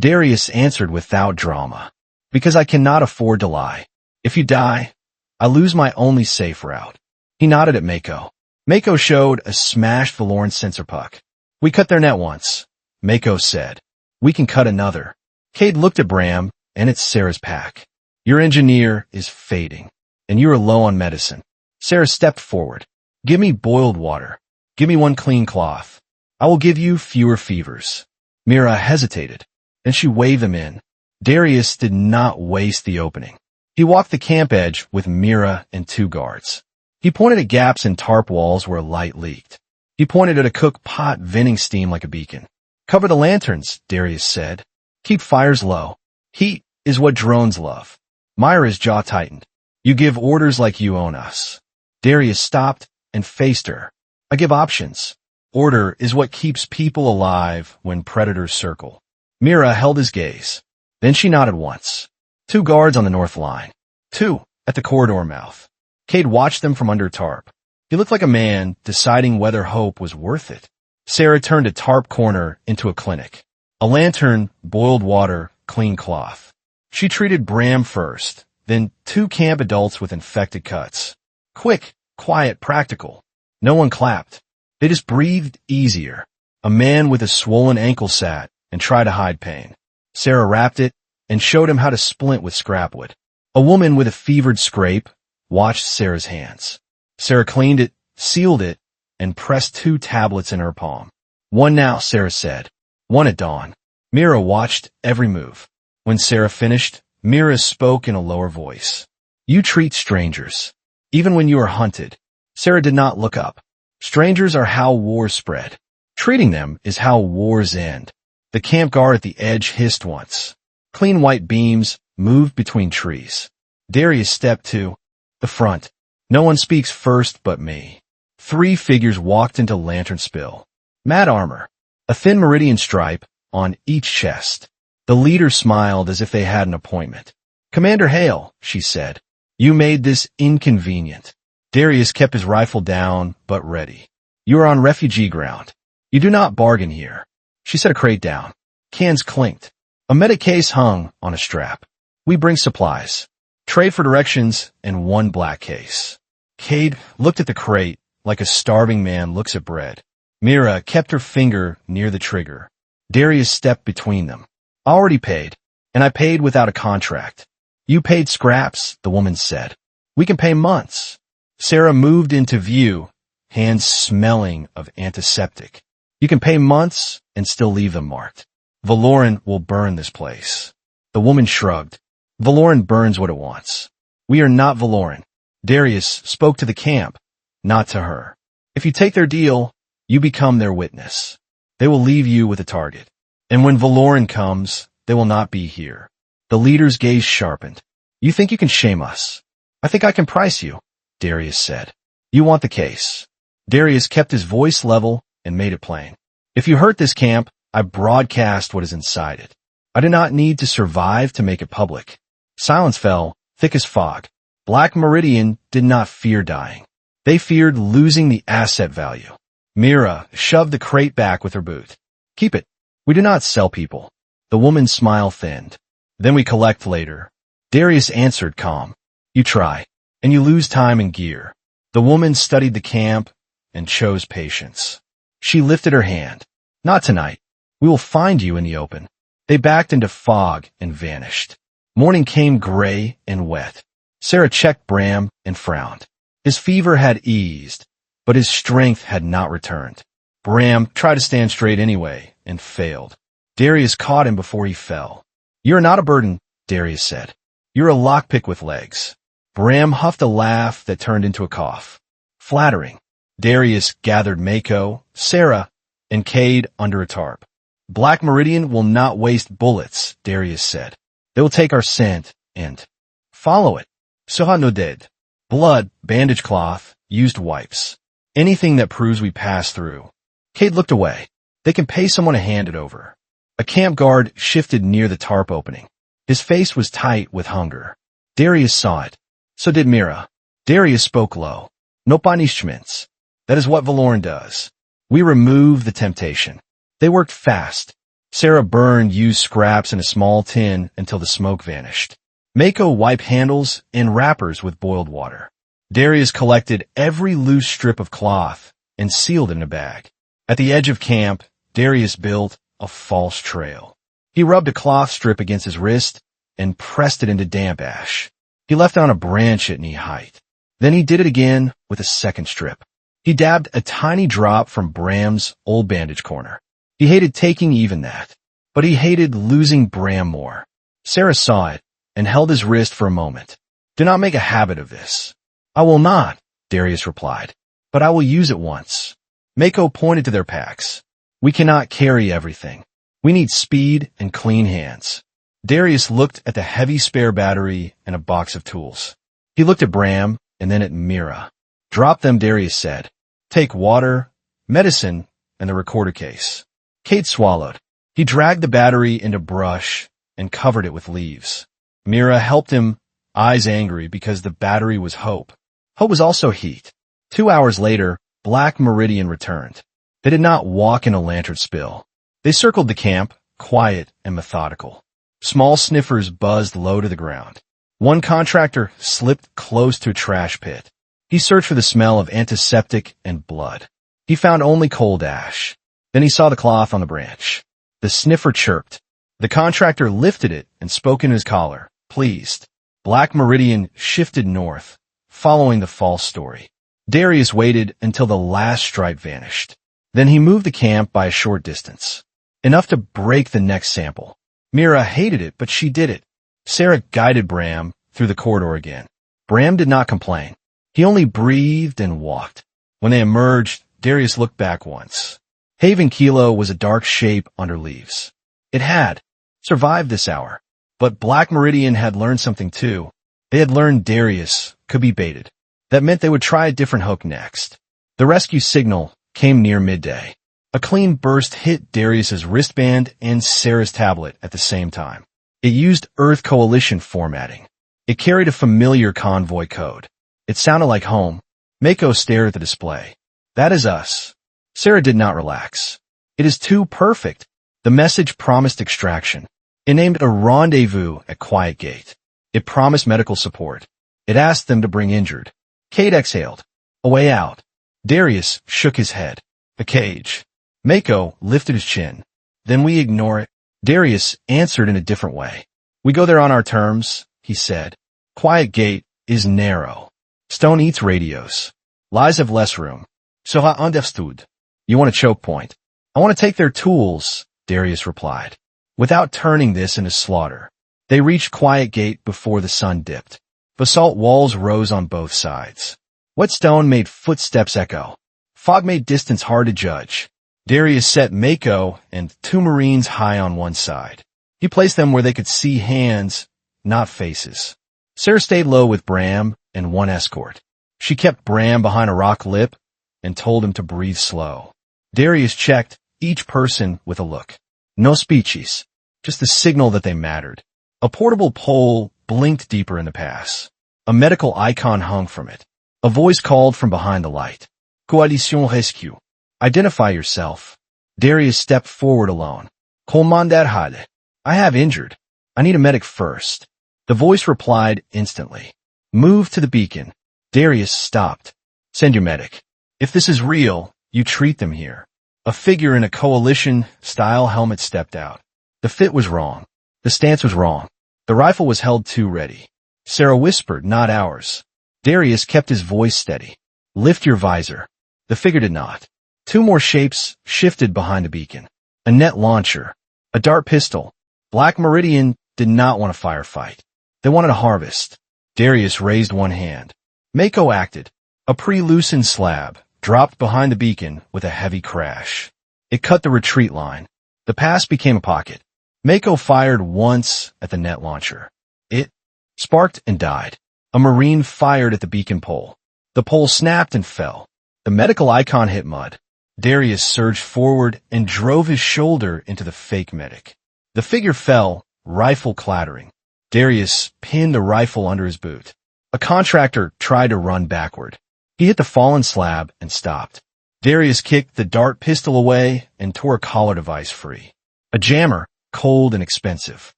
Speaker 1: Darius answered without drama. Because I cannot afford to lie. If you die, I lose my only safe route. He nodded at Mako. Mako showed a smashed Valoran sensor puck. We cut their net once. Mako said. We can cut another. Cade looked at Bram, and it's Sera's pack. Your engineer is fading, and you are low on medicine. Sera stepped forward. Give me boiled water. Give me one clean cloth. I will give you fewer fevers. Mira hesitated. Then she waved them in. Darius did not waste the opening. He walked the camp edge with Mira and 2 guards. He pointed at gaps in tarp walls where light leaked. He pointed at a cook pot venting steam like a beacon. Cover the lanterns, Darius said. Keep fires low. Heat is what drones love. Myra's jaw tightened. You give orders like you own us. Darius stopped and faced her. I give options. Order is what keeps people alive when predators circle. Mira held his gaze. Then she nodded once. 2 guards on the north line. 2 at the corridor mouth. Cade watched them from under tarp. He looked like a man deciding whether hope was worth it. Sera turned a tarp corner into a clinic. A lantern, boiled water, clean cloth. She treated Bram first, then 2 camp adults with infected cuts. Quick, quiet, practical. No one clapped. They just breathed easier. A man with a swollen ankle sat and tried to hide pain. Sera wrapped it and showed him how to splint with scrapwood. A woman with a fevered scrape watched Sera's hands. Sera cleaned it, sealed it, and pressed 2 tablets in her palm. "One now," Sera said. "One at dawn." Mira watched every move. When Sera finished, Mira spoke in a lower voice. "You treat strangers, even when you are hunted." Sera did not look up. "Strangers are how wars spread. Treating them is how wars end." The camp guard at the edge hissed once. Clean white beams moved between trees. Darius stepped to the front. "No one speaks first but me." 3 figures walked into lantern spill. Matte armor, a thin meridian stripe on each chest. The leader smiled as if they had an appointment. "Commander Hale," she said, "you made this inconvenient." Darius kept his rifle down, but ready. "You are on refugee ground. You do not bargain here." She set a crate down. Cans clinked. A medic case hung on a strap. "We bring supplies. Trade for directions and 1 black case." Cade looked at the crate like a starving man looks at bread. Mira kept her finger near the trigger. Darius stepped between them. "I already paid, and I paid without a contract." "You paid scraps," the woman said. "We can pay months." Sera moved into view, hands smelling of antiseptic. "You can pay months and still leave them marked. Valoran will burn this place." The woman shrugged. "Valoran burns what it wants. We are not Valoran." Darius spoke to the camp, not to her. "If you take their deal, you become their witness. They will leave you with a target. And when Valoran comes, they will not be here." The leader's gaze sharpened. "You think you can shame us?" "I think I can price you," Darius said. "You want the case." Darius kept his voice level and made it plain. "If you hurt this camp, I broadcast what is inside it. I did not need to survive to make it public." Silence fell, thick as fog. Black Meridian did not fear dying. They feared losing the asset value. Mira shoved the crate back with her boot. "Keep it. We do not sell people." The woman's smile thinned. "Then we collect later." Darius answered calm. "You try, and you lose time and gear." The woman studied the camp and chose patience. She lifted her hand. "Not tonight. We will find you in the open." They backed into fog and vanished. Morning came gray and wet. Sera checked Bram and frowned. His fever had eased, but his strength had not returned. Bram tried to stand straight anyway and failed. Darius caught him before he fell. "You're not a burden," Darius said. "You're a lockpick with legs." Bram huffed a laugh that turned into a cough. Flattering. Darius gathered Mako, Sera, and Cade under a tarp. "Black Meridian will not waste bullets," Darius said. "They will take our scent and follow it." Sera nodded. "Blood, bandage cloth, used wipes. Anything that proves we passed through." Cade looked away. "They can pay someone to hand it over." A camp guard shifted near the tarp opening. His face was tight with hunger. Darius saw it. So did Mira. Darius spoke low. "No punishments. That is what Valoran does. We remove the temptation." They worked fast. Sera burned used scraps in a small tin until the smoke vanished. Mako wiped handles and wrappers with boiled water. Darius collected every loose strip of cloth and sealed it in a bag. At the edge of camp, Darius built a false trail. He rubbed a cloth strip against his wrist and pressed it into damp ash. He left on a branch at knee height. Then he did it again with a second strip. He dabbed a tiny drop from Bram's old bandage corner. He hated taking even that, but he hated losing Bram more. Sera saw it and held his wrist for a moment. "Do not make a habit of this." "I will not," Darius replied, "but I will use it once." Mako pointed to their packs. "We cannot carry everything. We need speed and clean hands." Darius looked at the heavy spare battery and a box of tools. He looked at Bram and then at Mira. "Drop them," Darius said. "Take water, medicine, and the recorder case." Cade swallowed. He dragged the battery into brush and covered it with leaves. Mira helped him, eyes angry because the battery was hope. Hope was also heat. 2 hours later, Black Meridian returned. They did not walk in a lantern spill. They circled the camp, quiet and methodical. Small sniffers buzzed low to the ground. One contractor slipped close to a trash pit. He searched for the smell of antiseptic and blood. He found only cold ash. Then he saw the cloth on the branch. The sniffer chirped. The contractor lifted it and spoke in his collar, pleased. Black Meridian shifted north, following the false story. Darius waited until the last stripe vanished. Then he moved the camp by a short distance, enough to break the next sample. Mira hated it, but she did it. Sera guided Bram through the corridor again. Bram did not complain. He only breathed and walked. When they emerged, Darius looked back once. Haven Kilo was a dark shape under leaves. It had survived this hour. But Black Meridian had learned something too. They had learned Darius could be baited. That meant they would try a different hook next. The rescue signal came near midday. A clean burst hit Darius's wristband and Sera's tablet at the same time. It used Earth Coalition formatting. It carried a familiar convoy code. It sounded like home. Mako stared at the display. That is us. Sera did not relax. It is too perfect. The message promised extraction. It named a rendezvous at Quiet Gate. It promised medical support. It asked them to bring injured. Kate exhaled. A way out. Darius shook his head. A cage. Mako lifted his chin. Then we ignore it. Darius answered in a different way. We go there on our terms, he said. Quiet Gate is narrow. Stone eats radios. Lies have less room. Sera understood. You want a choke point. I want to take their tools, Darius replied. Without turning this into slaughter. They reached Quiet Gate before the sun dipped. Basalt walls rose on both sides. Wet stone made footsteps echo. Fog made distance hard to judge. Darius set Mako and 2 Marines high on one side. He placed them where they could see hands, not faces. Sera stayed low with Bram and 1 escort. She kept Bram behind a rock lip and told him to breathe slow. Darius checked each person with a look. No speeches, just the signal that they mattered. A portable pole blinked deeper in the pass. A medical icon hung from it. A voice called from behind the light. Coalition Rescue. Identify yourself. Darius stepped forward alone. Commander Hale. I have injured. I need a medic first. The voice replied instantly. Move to the beacon. Darius stopped. Send your medic. If this is real, you treat them here. A figure in a coalition-style helmet stepped out. The fit was wrong. The stance was wrong. The rifle was held too ready. Sera whispered, not ours. Darius kept his voice steady. Lift your visor. The figure did not. 2 more shapes shifted behind the beacon. A net launcher. A dart pistol. Black Meridian did not want a firefight. They wanted a harvest. Darius raised one hand. Mako acted. A pre-loosened slab dropped behind the beacon with a heavy crash. It cut the retreat line. The pass became a pocket. Mako fired once at the net launcher. It sparked and died. A Marine fired at the beacon pole. The pole snapped and fell. The medical icon hit mud. Darius surged forward and drove his shoulder into the fake medic. The figure fell, rifle clattering. Darius pinned a rifle under his boot. A contractor tried to run backward. He hit the fallen slab and stopped. Darius kicked the dart pistol away and tore a collar device free. A jammer, cold and expensive.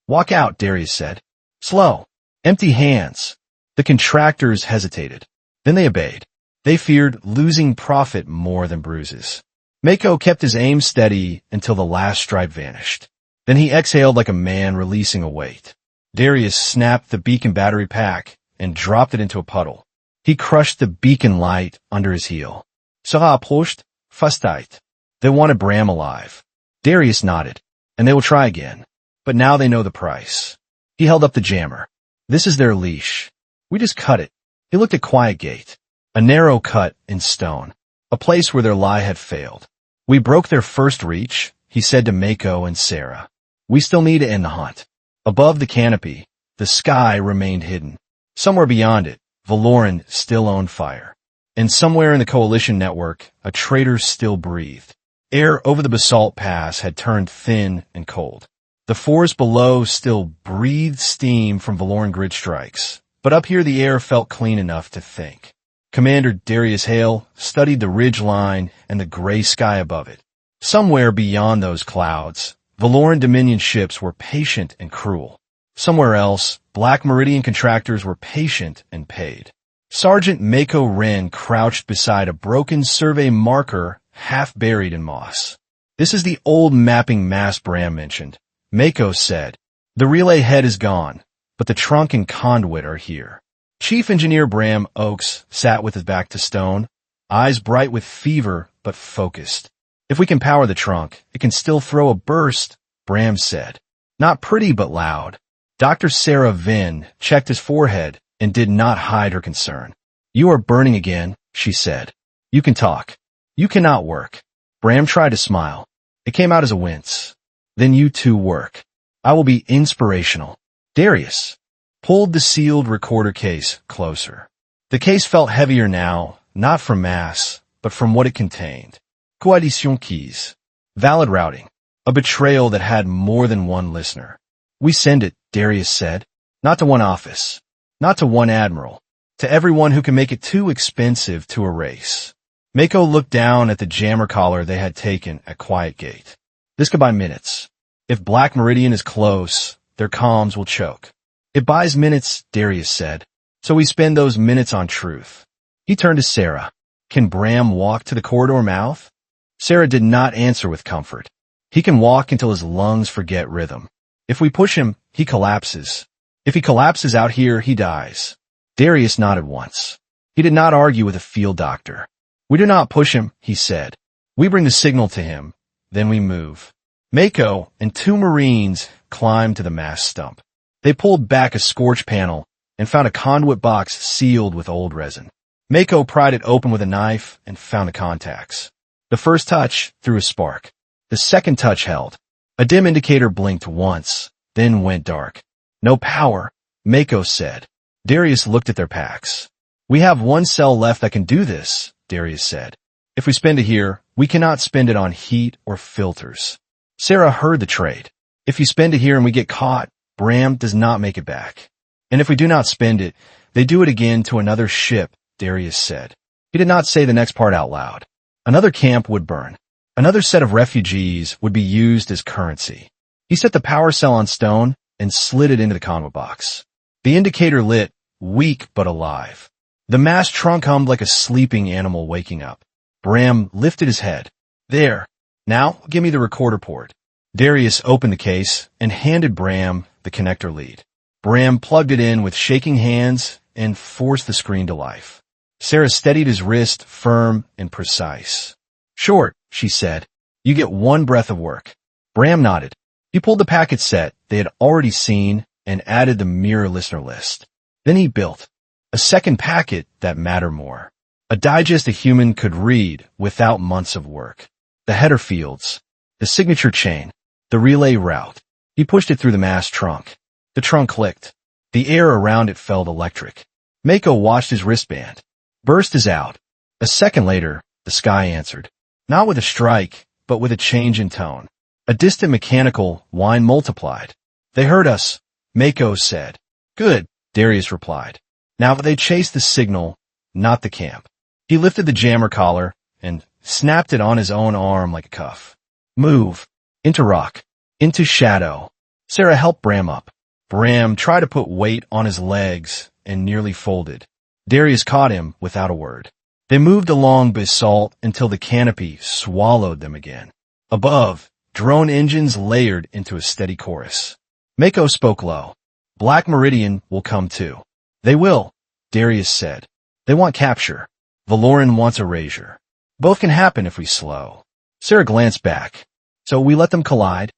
Speaker 1: Walk out, Darius said. Slow. Empty hands. The contractors hesitated. Then they obeyed. They feared losing profit more than bruises. Mako kept his aim steady until the last stripe vanished. Then he exhaled like a man releasing a weight. Darius snapped the beacon battery pack and dropped it into a puddle. He crushed the beacon light under his heel. Sera approached, fastite. They wanted Bram alive. Darius nodded, and they will try again. But now they know the price. He held up the jammer. This is their leash. We just cut it. He looked at Quiet Gate. A narrow cut in stone. A place where their lie had failed. We broke their first reach, he said to Mako and Sera. We still need to end the hunt. Above the canopy, the sky remained hidden. Somewhere beyond it, Valoran still owned fire. And somewhere in the coalition network, a traitor still breathed. Air over the basalt pass had turned thin and cold. The forest below still breathed steam from Valoran grid strikes, but up here the air felt clean enough to think. Commander Darius Hale studied the ridge line and the gray sky above it. Somewhere beyond those clouds, Valoran Dominion ships were patient and cruel. Somewhere else, Black Meridian contractors were patient and paid. Sergeant Mako Wren crouched beside a broken survey marker half buried in moss. This is the old mapping mast Bram mentioned. Mako said, the relay head is gone, but the trunk and conduit are here. Chief Engineer Bram Oakes sat with his back to stone, eyes bright with fever but focused. If we can power the trunk, it can still throw a burst, Bram said. Not pretty but loud. Dr. Sera Venn checked his forehead and did not hide her concern. You are burning again, she said. You can talk. You cannot work. Bram tried to smile. It came out as a wince. Then you two work. I will be inspirational. Darius pulled the sealed recorder case closer. The case felt heavier now, not from mass, but from what it contained. Coalition keys. Valid routing. A betrayal that had more than one listener. We send it, Darius said. Not to one office. Not to one admiral. To everyone who can make it too expensive to erase. Mako looked down at the jammer collar they had taken at Quiet Gate. This could buy minutes. If Black Meridian is close, their comms will choke. It buys minutes, Darius said. So we spend those minutes on truth. He turned to Sera. Can Bram walk to the corridor mouth? Sera did not answer with comfort. He can walk until his lungs forget rhythm. If we push him, he collapses. If he collapses out here, he dies. Darius nodded once. He did not argue with a field doctor. We do not push him, he said. We bring the signal to him. Then we move. Mako and two Marines climbed to the mast stump. They pulled back a scorch panel and found a conduit box sealed with old resin. Mako pried it open with a knife and found the contacts. The first touch threw a spark. The second touch held. A dim indicator blinked once, then went dark. No power, Mako said. Darius looked at their packs. We have one cell left that can do this, Darius said. If we spend it here, we cannot spend it on heat or filters. Sera heard the trade. If you spend it here and we get caught, Bram does not make it back. And if we do not spend it, they do it again to another ship, Darius said. He did not say the next part out loud. Another camp would burn. Another set of refugees would be used as currency. He set the power cell on stone and slid it into the conduit box. The indicator lit, weak but alive. The mast trunk hummed like a sleeping animal waking up. Bram lifted his head. There. Now, give me the recorder port. Darius opened the case and handed Bram the connector lead. Bram plugged it in with shaking hands and forced the screen to life. Sera steadied his wrist, firm and precise. Short, she said. You get one breath of work. Bram nodded. He pulled the packet set they had already seen and added the mirror listener list. Then he built a second packet that mattered more. A digest a human could read without months of work. The header fields, the signature chain, the relay route. He pushed it through the mast trunk. The trunk clicked. The air around it felt electric. Mako watched his wristband. Burst is out. A second later, the sky answered. Not with a strike, but with a change in tone. A distant mechanical whine multiplied. They heard us, Mako said. Good, Darius replied. Now they chased the signal, not the camp. He lifted the jammer collar and snapped it on his own arm like a cuff. Move. Into rock. Into shadow. Sera helped Bram up. Bram tried to put weight on his legs and nearly folded. Darius caught him without a word. They moved along basalt until the canopy swallowed them again. Above, drone engines layered into a steady chorus. Mako spoke low. Black Meridian will come too. They will, Darius said. They want capture. Valoran wants erasure. Both can happen if we slow. Sera glanced back. So we let them collide?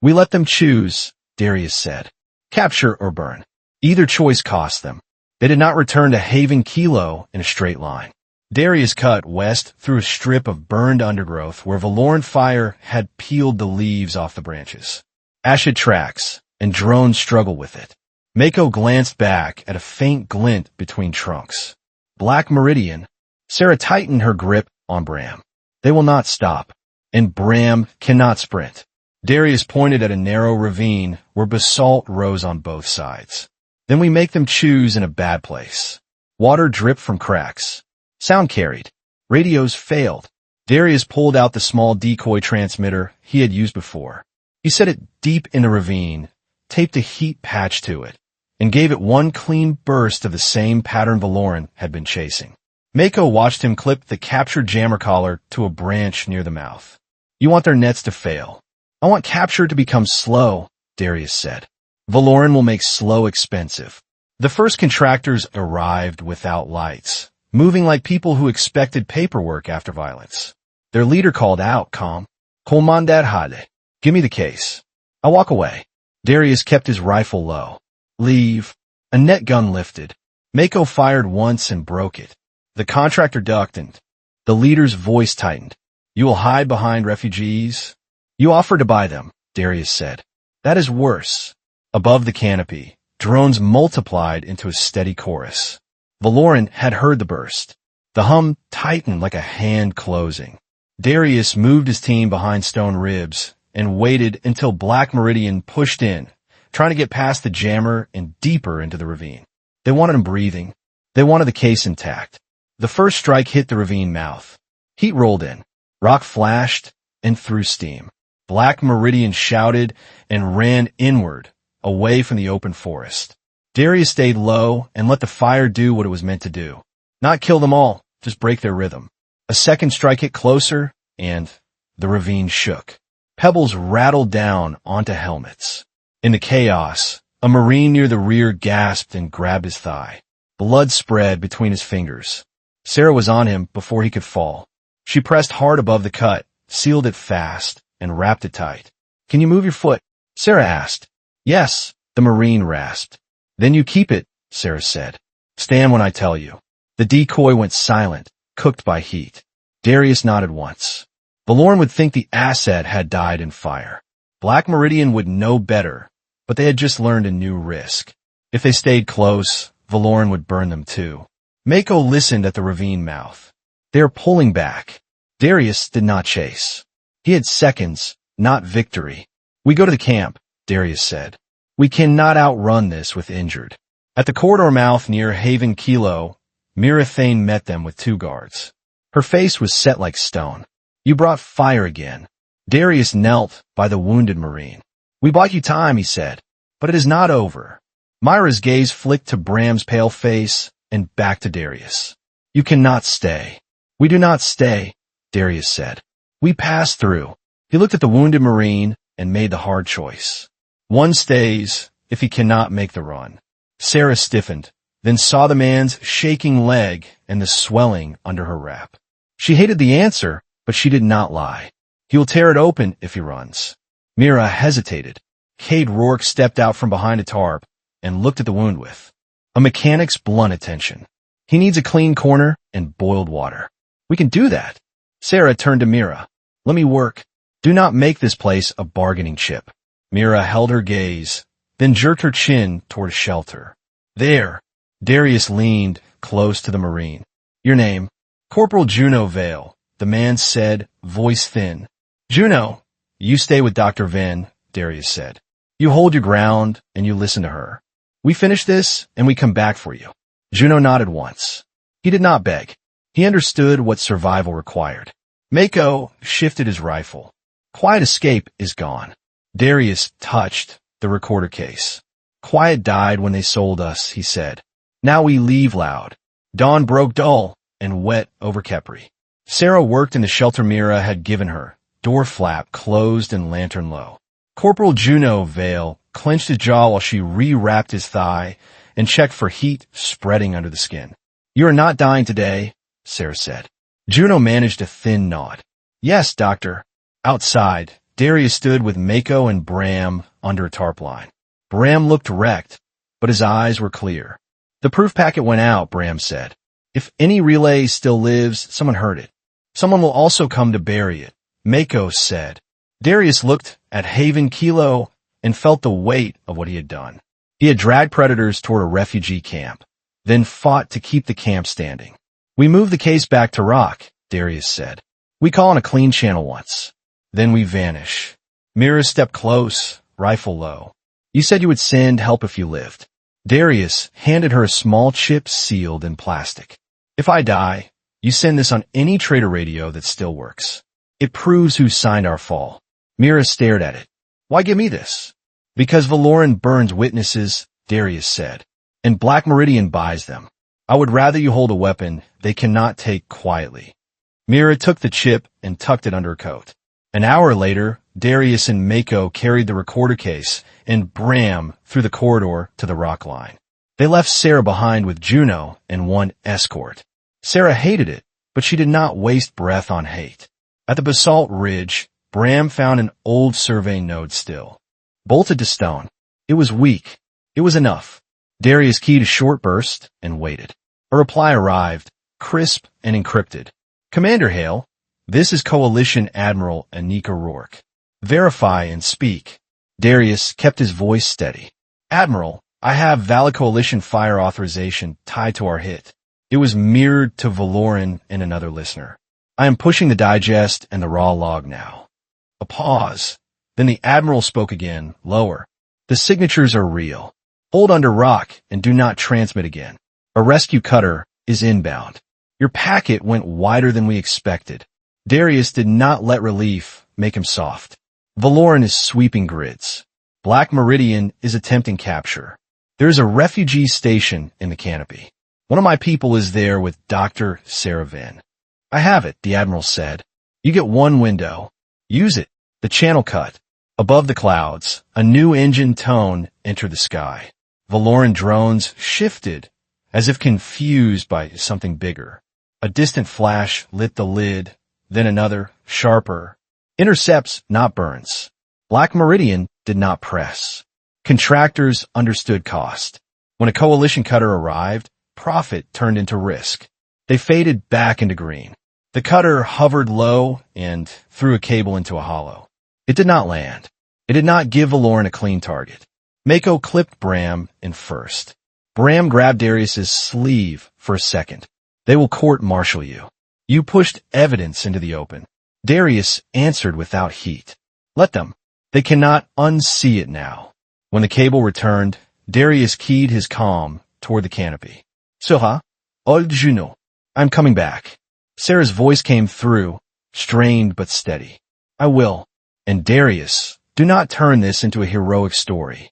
Speaker 1: We let them choose, Darius said. Capture or burn. Either choice cost them. They did not return to Haven Kilo in a straight line. Darius cut west through a strip of burned undergrowth where Valoran fire had peeled the leaves off the branches. Ashid tracks, and drones struggled with it. Mako glanced back at a faint glint between trunks. Black Meridian. Sera tightened her grip on Bram. They will not stop, and Bram cannot sprint. Darius pointed at a narrow ravine where basalt rose on both sides. Then we make them choose in a bad place. Water dripped from cracks. Sound carried. Radios failed. Darius pulled out the small decoy transmitter he had used before. He set it deep in the ravine, taped a heat patch to it, and gave it one clean burst of the same pattern Valoran had been chasing. Mako watched him clip the captured jammer collar to a branch near the mouth. You want their nets to fail. I want capture to become slow, Darius said. Valoran will make slow expensive. The first contractors arrived without lights, moving like people who expected paperwork after violence. Their leader called out, "Calm. Colmandat Hade. Give me the case." I walk away. Darius kept his rifle low. "Leave." A net gun lifted. Mako fired once and broke it. The contractor ducked and the leader's voice tightened. "You will hide behind refugees?" "You offered to buy them," Darius said. "That is worse." Above the canopy, drones multiplied into a steady chorus. Valoran had heard the burst. The hum tightened like a hand closing. Darius moved his team behind stone ribs and waited until Black Meridian pushed in, trying to get past the jammer and deeper into the ravine. They wanted him breathing. They wanted the case intact. The first strike hit the ravine mouth. Heat rolled in. Rock flashed and threw steam. Black Meridian shouted and ran inward, away from the open forest. Darius stayed low and let the fire do what it was meant to do. Not kill them all, just break their rhythm. A second strike hit closer, and the ravine shook. Pebbles rattled down onto helmets. In the chaos, a Marine near the rear gasped and grabbed his thigh. Blood spread between his fingers. Sera was on him before he could fall. She pressed hard above the cut, sealed it fast, and wrapped it tight. "Can you move your foot?" Sera asked. "Yes," the Marine rasped. "Then you keep it," Sera said. "Stand when I tell you." The decoy went silent, cooked by heat. Darius nodded once. Valoran would think the asset had died in fire. Black Meridian would know better, but they had just learned a new risk. If they stayed close, Valoran would burn them too. Mako listened at the ravine mouth. They are pulling back. Darius did not chase. He had seconds, not victory. "We go to the camp," Darius said. "We cannot outrun this with injured." At the corridor mouth near Haven Kilo, Mira Thane met them with 2 guards. Her face was set like stone. "You brought fire again." Darius knelt by the wounded Marine. "We bought you time," he said, "but it is not over." Myra's gaze flicked to Bram's pale face and back to Darius. "You cannot stay." "We do not stay," Darius said. "We pass through." He looked at the wounded Marine and made the hard choice. One stays if he cannot make the run. Sera stiffened, then saw the man's shaking leg and the swelling under her wrap. She hated the answer, but she did not lie. "He will tear it open if he runs." Mira hesitated. Cade Rourke stepped out from behind a tarp and looked at the wound with a mechanic's blunt attention. "He needs a clean corner and boiled water." "We can do that." Sera turned to Mira. "Let me work. Do not make this place a bargaining chip." Mira held her gaze, then jerked her chin toward shelter. "There." Darius leaned close to the Marine. "Your name?" "Corporal Juno Vale," the man said, voice thin. "Juno, you stay with Dr. Venn," Darius said. "You hold your ground and you listen to her. We finish this and we come back for you." Juno nodded once. He did not beg. He understood what survival required. Mako shifted his rifle. Quiet escape is gone. Darius touched the recorder case. "Quiet died when they sold us," he said. "Now we leave loud." Dawn broke dull and wet over Khepri. Sera worked in the shelter Mira had given her, door flap closed and lantern low. Corporal Juno Vale clenched his jaw while she re-wrapped his thigh and checked for heat spreading under the skin. "You are not dying today," Sera said. Juno managed a thin nod. "Yes, doctor." Outside, Darius stood with Mako and Bram under a tarp line. Bram looked wrecked, but his eyes were clear. "The proof packet went out," Bram said. "If any relay still lives, someone heard it. Someone will also come to bury it," Mako said. Darius looked at Haven Kilo and felt the weight of what he had done. He had dragged predators toward a refugee camp, then fought to keep the camp standing. "We moved the case back to rock," Darius said. "We call on a clean channel once. Then we vanish." Mira stepped close, rifle low. "You said you would send help if you lived." Darius handed her a small chip sealed in plastic. "If I die, you send this on any trader radio that still works. It proves who signed our fall." Mira stared at it. "Why give me this?" "Because Valoran burns witnesses," Darius said, "and Black Meridian buys them. I would rather you hold a weapon they cannot take quietly." Mira took the chip and tucked it under her coat. An hour later, Darius and Mako carried the recorder case and Bram through the corridor to the rock line. They left Sera behind with Juno and one escort. Sera hated it, but she did not waste breath on hate. At the basalt ridge, Bram found an old survey node still, bolted to stone. It was weak. It was enough. Darius keyed a short burst and waited. A reply arrived, crisp and encrypted. Commander Hale, this is Coalition Admiral Anika Rourke. Verify and speak. Darius kept his voice steady. Admiral, I have valid Coalition fire authorization tied to our hit. It was mirrored to Valoran and another listener. I am pushing the digest and the raw log now. A pause. Then the Admiral spoke again, lower. The signatures are real. Hold under rock and do not transmit again. A rescue cutter is inbound. Your packet went wider than we expected. Darius did not let relief make him soft. Valoran is sweeping grids. Black Meridian is attempting capture. There is a refugee station in the canopy. One of my people is there with Doctor Sera Venn. I have it, the Admiral said. You get one window. Use it. The channel cut. Above the clouds, a new engine tone entered the sky. Valoran drones shifted, as if confused by something bigger. A distant flash lit the lid, then another, sharper. Intercepts, not burns. Black Meridian did not press. Contractors understood cost. When a coalition cutter arrived, profit turned into risk. They faded back into green. The cutter hovered low and threw a cable into a hollow. It did not land. It did not give Valoran a clean target. Mako clipped Bram in first. Bram grabbed Darius's sleeve for a second. They will court-martial you. You pushed evidence into the open. Darius answered without heat. Let them. They cannot unsee it now. When the cable returned, Darius keyed his comm toward the canopy. Sera, old Juno. I'm coming back. Sera's voice came through, strained but steady. I will. And Darius, do not turn this into a heroic story.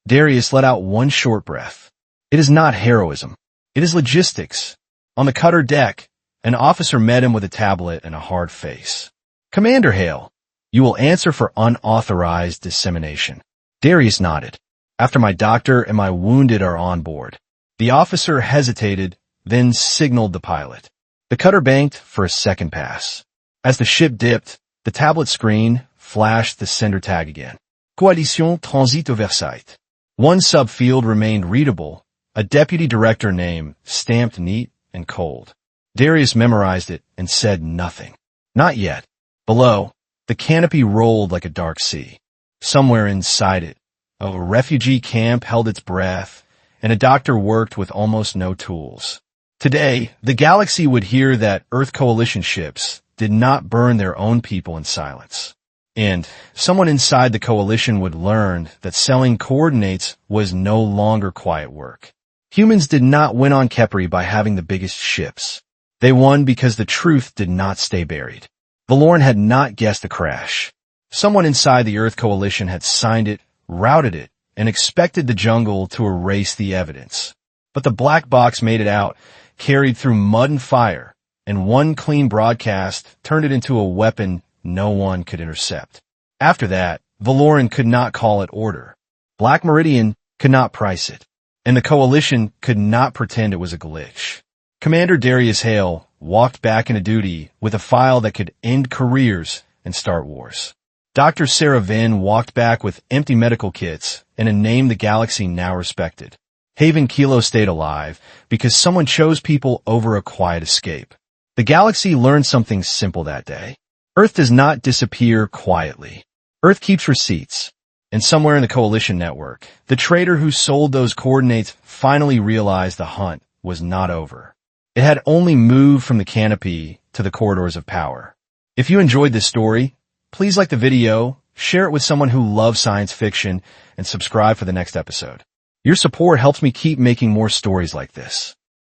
Speaker 1: Darius let out one short breath. It is not heroism. It is logistics. On the cutter deck, an officer met him with a tablet and a hard face. Commander Hale, you will answer for unauthorized dissemination. Darius nodded. After my doctor and my wounded are on board. The officer hesitated, then signaled the pilot. The cutter banked for a second pass. As the ship dipped, the tablet screen flashed the sender tag again. Coalition Transit Oversight. One subfield remained readable, a deputy director name stamped neat and cold. Darius memorized it and said nothing. Not yet. Below, the canopy rolled like a dark sea. Somewhere inside it, a refugee camp held its breath, and a doctor worked with almost no tools. Today, the galaxy would hear that Earth Coalition ships did not burn their own people in silence. And someone inside the coalition would learn that selling coordinates was no longer quiet work. Humans did not win on Khepri by having the biggest ships. They won because the truth did not stay buried. Valoran had not guessed the crash. Someone inside the Earth Coalition had signed it, routed it, and expected the jungle to erase the evidence. But the black box made it out, carried through mud and fire, and one clean broadcast turned it into a weapon no one could intercept. After that, Valoran could not call it order. Black Meridian could not price it, and the Coalition could not pretend it was a glitch. Commander Darius Hale walked back into duty with a file that could end careers and start wars. Dr. Sera Venn walked back with empty medical kits and a name the galaxy now respected. Haven Kilo stayed alive because someone chose people over a quiet escape. The galaxy learned something simple that day. Earth does not disappear quietly. Earth keeps receipts. And somewhere in the Coalition network, the traitor who sold those coordinates finally realized the hunt was not over. It had only moved from the canopy to the corridors of power. If you enjoyed this story, please like the video, share it with someone who loves science fiction, and subscribe for the next episode. Your support helps me keep making more stories like this.